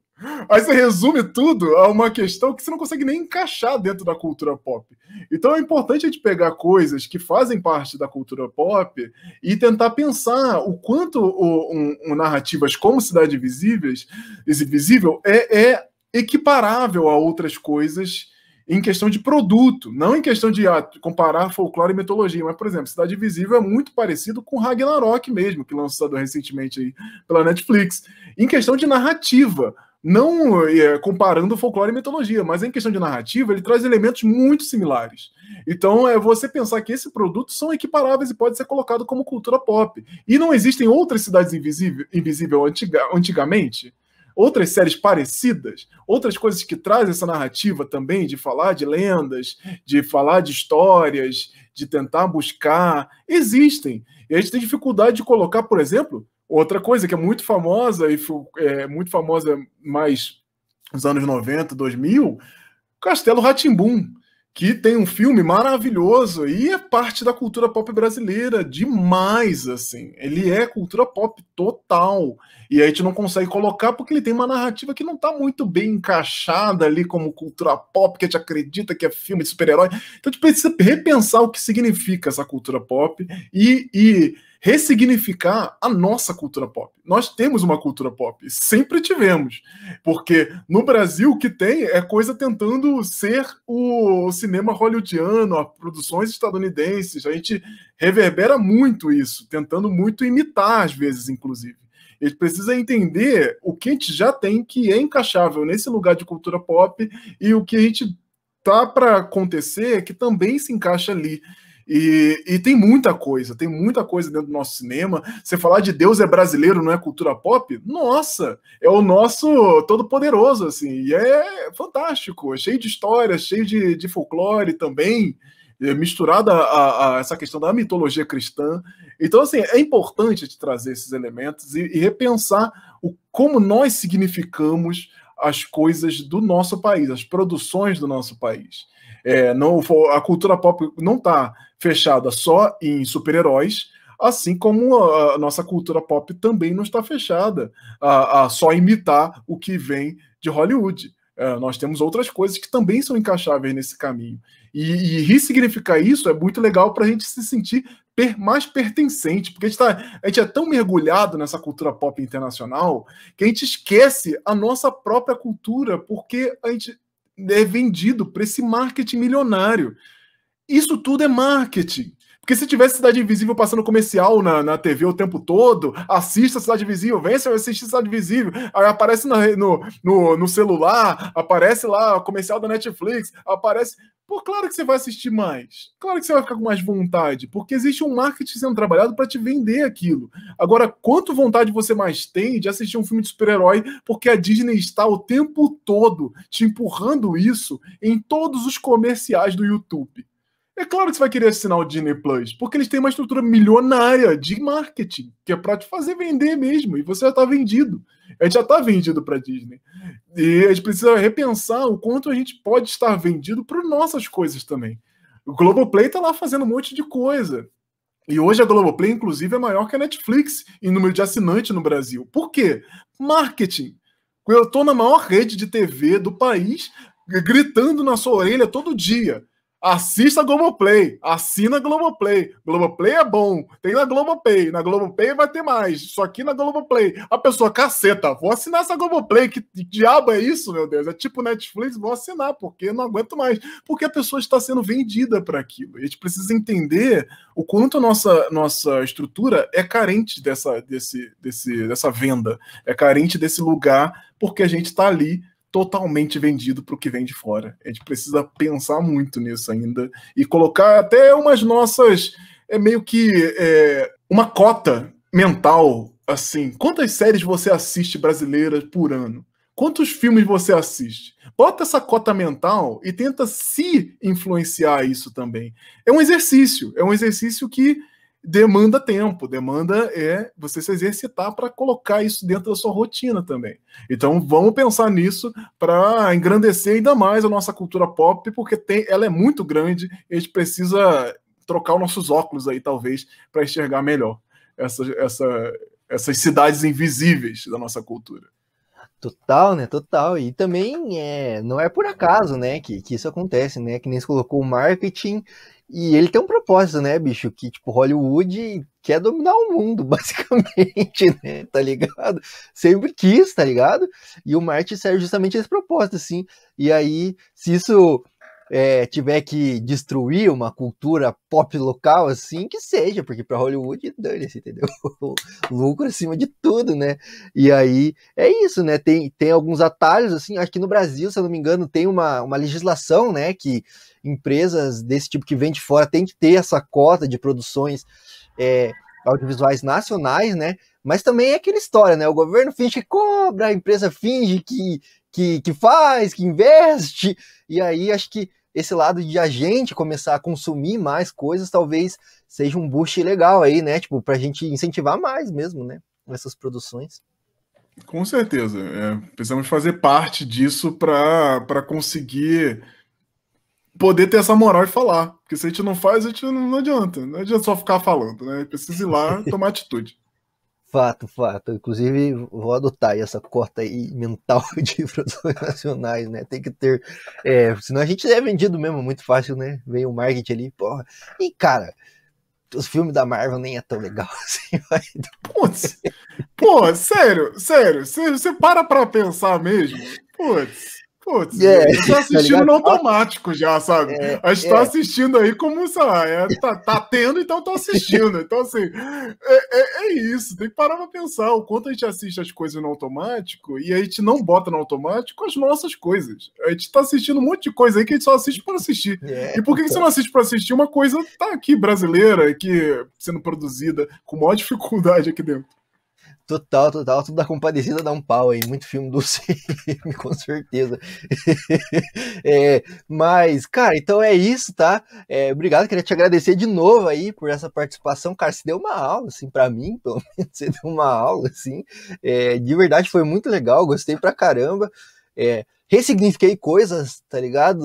Aí você resume tudo a uma questão que você não consegue nem encaixar dentro da cultura pop. Então é importante a gente pegar coisas que fazem parte da cultura pop e tentar pensar o quanto narrativas como Cidade Invisível é equiparável a outras coisas em questão de produto, não em questão de comparar folclore e mitologia. Mas, por exemplo, Cidade Invisível é muito parecido com Ragnarok mesmo, que lançado recentemente aí pela Netflix, em questão de narrativa. Não comparando folclore e mitologia, mas em questão de narrativa, ele traz elementos muito similares. Então, é você pensar que esses produtos são equiparáveis e pode ser colocado como cultura pop. E não existem outras Cidades Invisíveis antigamente? Outras séries parecidas? Outras coisas que trazem essa narrativa também, de falar de lendas, de falar de histórias, de tentar buscar? Existem. E a gente tem dificuldade de colocar, por exemplo, outra coisa que é muito famosa, mais nos anos 90, 2000, Castelo Rá-Tim-Bum, que tem um filme maravilhoso e é parte da cultura pop brasileira demais, assim. Ele é cultura pop total. E a gente não consegue colocar porque ele tem uma narrativa que não está muito bem encaixada ali como cultura pop, que a gente acredita que é filme de super-herói. Então a gente precisa repensar o que significa essa cultura pop e ressignificar a nossa cultura pop. Nós temos uma cultura pop, sempre tivemos, porque no Brasil o que tem é coisa tentando ser o cinema hollywoodiano, as produções estadunidenses, a gente reverbera muito isso, tentando muito imitar às vezes, inclusive. A gente precisa entender o que a gente já tem que é encaixável nesse lugar de cultura pop e o que a gente tá para acontecer que também se encaixa ali. E tem muita coisa dentro do nosso cinema. Você falar de Deus é brasileiro, não é cultura pop? Nossa, é o nosso todo-poderoso, assim, e é fantástico, é cheio de histórias, cheio de folclore também, misturada a essa questão da mitologia cristã. Então, assim, é importante a gente trazer esses elementos e repensar como nós significamos as coisas do nosso país, as produções do nosso país. A cultura pop não está fechada só em super-heróis, assim como a nossa cultura pop também não está fechada a só imitar o que vem de Hollywood. Nós temos outras coisas que também são encaixáveis nesse caminho. E ressignificar isso é muito legal para a gente se sentir mais pertencente, porque a gente é tão mergulhado nessa cultura pop internacional que a gente esquece a nossa própria cultura, porque a gente é vendido para esse marketing milionário. Isso tudo é marketing. Porque se tivesse Cidade Invisível passando comercial na TV o tempo todo, assista Cidade Invisível, vem você assistir Cidade Invisível, aí aparece no celular, aparece lá o comercial da Netflix, aparece... Pô, claro que você vai assistir mais. Claro que você vai ficar com mais vontade, porque existe um marketing sendo trabalhado para te vender aquilo. Agora, quanto vontade você mais tem de assistir um filme de super-herói, porque a Disney está o tempo todo te empurrando isso em todos os comerciais do YouTube? É claro que você vai querer assinar o Disney Plus, porque eles têm uma estrutura milionária de marketing, que é para te fazer vender mesmo, e você já está vendido. A gente já está vendido para a Disney. E a gente precisa repensar o quanto a gente pode estar vendido para nossas coisas também. O Globoplay está lá fazendo um monte de coisa. E hoje a Globoplay, inclusive, é maior que a Netflix em número de assinantes no Brasil. Por quê? Marketing. Eu estou na maior rede de TV do país, gritando na sua orelha todo dia. Assista a Globoplay, assina a Globoplay. Globoplay é bom, tem na Globoplay. Na Globoplay vai ter mais, isso aqui na Globoplay. A pessoa, caceta, vou assinar essa Globoplay. Que diabo é isso, meu Deus? É tipo Netflix, vou assinar, porque não aguento mais. Porque a pessoa está sendo vendida para aquilo. E a gente precisa entender o quanto a nossa estrutura é carente dessa venda, é carente desse lugar, porque a gente está ali totalmente vendido para o que vem de fora. A gente precisa pensar muito nisso ainda e colocar até umas nossas, meio que uma cota mental, assim. Quantas séries você assiste brasileiras por ano? Quantos filmes você assiste? Bota essa cota mental e tenta se influenciar isso também. É um exercício que demanda tempo, demanda você se exercitar para colocar isso dentro da sua rotina também. Então vamos pensar nisso para engrandecer ainda mais a nossa cultura pop, porque ela é muito grande e a gente precisa trocar os nossos óculos aí, talvez, para enxergar melhor essas cidades invisíveis da nossa cultura. Total, né? Total. E também não é por acaso, né, que isso acontece, né? Que nem se colocou o marketing e ele tem um propósito, né, bicho? Que, tipo, Hollywood quer dominar o mundo, basicamente, né? Tá ligado? Sempre quis, tá ligado? E o marketing serve justamente esse propósito, assim. E aí, se isso tiver que destruir uma cultura pop local, assim, que seja, porque pra Hollywood, dane-se, entendeu? Lucro acima de tudo, né? E aí, é isso, né? Tem alguns atalhos, assim, acho que no Brasil, se eu não me engano, tem uma legislação, né, que empresas desse tipo que vem de fora tem que ter essa cota de produções audiovisuais nacionais, né? Mas também é aquela história, né? O governo finge que cobra, a empresa finge que faz, que investe, e aí acho que esse lado de a gente começar a consumir mais coisas talvez seja um boost legal aí, né? Tipo, pra gente incentivar mais mesmo, né? Essas produções. Com certeza. Precisamos fazer parte disso para conseguir poder ter essa moral e falar. Porque se a gente não faz, a gente não adianta. Não adianta só ficar falando, né? Precisa ir lá tomar atitude. Fato. Inclusive, vou adotar aí essa cota aí mental de produções nacionais, né? Tem que ter. Senão a gente é vendido mesmo, muito fácil, né? Vem o marketing ali, porra. E, cara, os filmes da Marvel nem é tão legal assim. Putz. Pô, sério. Você para pensar mesmo? Putz, eu tô assistindo no automático já, sabe? A gente tá assistindo aí como, sei lá, tá tendo, então tô assistindo. Então, assim, é isso. Tem que parar pra pensar o quanto a gente assiste as coisas no automático e a gente não bota no automático as nossas coisas. A gente tá assistindo um monte de coisa aí que a gente só assiste pra assistir. E por que você não assiste pra assistir? Uma coisa tá aqui, brasileira, aqui sendo produzida com maior dificuldade aqui dentro. Total, tudo da Compadecida dá um pau aí, muito filme do CM, com certeza. Mas, cara, então é isso, tá? Obrigado, queria te agradecer de novo aí por essa participação, cara, você deu uma aula, assim, pra mim, pelo menos, você deu uma aula, assim, de verdade foi muito legal, gostei pra caramba, ressignifiquei coisas, tá ligado,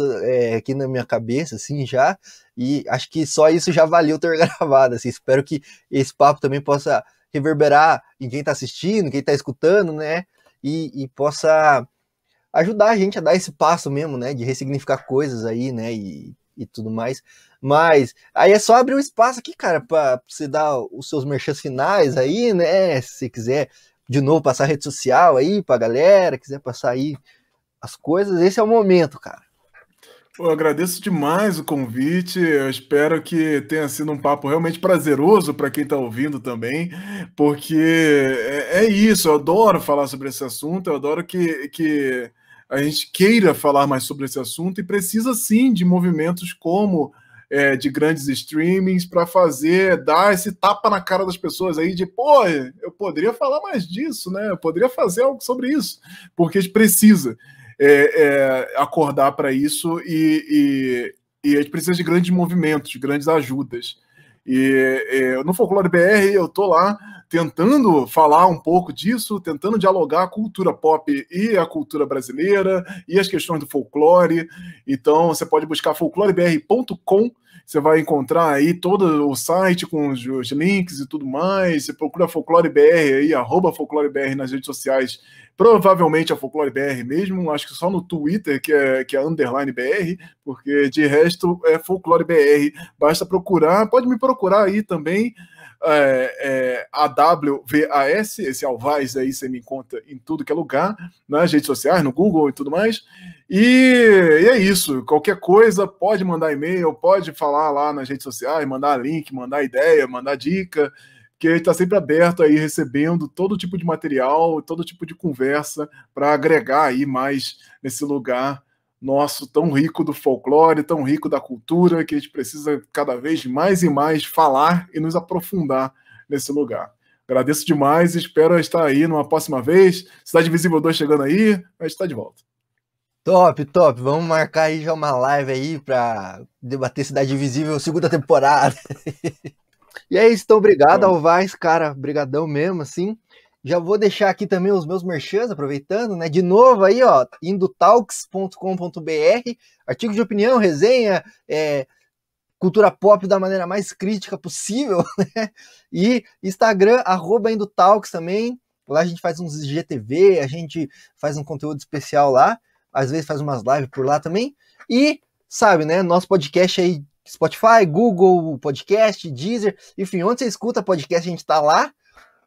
aqui na minha cabeça, assim, já, e acho que só isso já valeu ter gravado, assim, espero que esse papo também possa reverberar em quem tá assistindo, quem tá escutando, né, e possa ajudar a gente a dar esse passo mesmo, né, de ressignificar coisas aí, né, e tudo mais. Mas aí é só abrir um espaço aqui, cara, pra você dar os seus merchans finais aí, né, se você quiser de novo passar a rede social aí pra galera, quiser passar aí as coisas, esse é o momento, cara. Eu agradeço demais o convite. Eu espero que tenha sido um papo realmente prazeroso para quem está ouvindo também, porque é isso. Eu adoro falar sobre esse assunto. Eu adoro que a gente queira falar mais sobre esse assunto e precisa sim de movimentos como de grandes streamings para dar esse tapa na cara das pessoas aí de, pô, eu poderia falar mais disso, né? Eu poderia fazer algo sobre isso, porque a gente precisa acordar para isso e a gente precisa de grandes movimentos, de grandes ajudas. No Folclore BR eu estou lá tentando falar um pouco disso, tentando dialogar a cultura pop e a cultura brasileira e as questões do folclore. Então você pode buscar folclorebr.com, você vai encontrar aí todo o site com os links e tudo mais. Você procura Folclore BR aí, @FolcloreBR nas redes sociais. Provavelmente a Folclore BR mesmo, acho que só no Twitter, que é _ BR, porque de resto é Folclore BR. Basta procurar, pode me procurar aí também, AWVAS, esse Alvaz aí você me encontra em tudo que é lugar, nas redes sociais, no Google e tudo mais. E é isso, qualquer coisa, pode mandar e-mail, pode falar lá nas redes sociais, mandar link, mandar ideia, mandar dica, que a gente está sempre aberto aí, recebendo todo tipo de material, todo tipo de conversa, para agregar aí mais nesse lugar nosso tão rico do folclore, tão rico da cultura, que a gente precisa cada vez mais e mais falar e nos aprofundar nesse lugar. Agradeço demais e espero estar aí numa próxima vez. Cidade Invisível 2 chegando aí, a gente está de volta. Top, top. Vamos marcar aí já uma live aí para debater Cidade Invisível segunda temporada. E é isso, então obrigado, Alvaz, cara, brigadão mesmo, assim. Já vou deixar aqui também os meus merchans, aproveitando, né? De novo aí, ó, indotalks.com.br, artigo de opinião, resenha, cultura pop da maneira mais crítica possível, né? E Instagram, @indotalks também. Lá a gente faz uns GTV, a gente faz um conteúdo especial lá, às vezes faz umas lives por lá também. E, sabe, né? Nosso podcast aí, Spotify, Google Podcast, Deezer, enfim, onde você escuta podcast, a gente tá lá.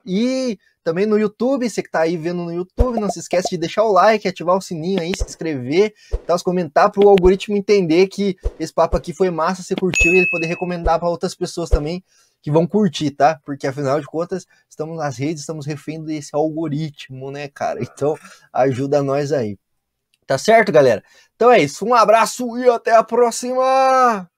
E também no YouTube, você que tá aí vendo no YouTube, não se esquece de deixar o like, ativar o sininho aí, se inscrever, tá, comentar pro algoritmo entender que esse papo aqui foi massa, você curtiu e ele poder recomendar para outras pessoas também que vão curtir, tá? Porque afinal de contas, estamos nas redes, estamos refém desse algoritmo, né, cara? Então, ajuda nós aí. Tá certo, galera? Então é isso, um abraço e até a próxima!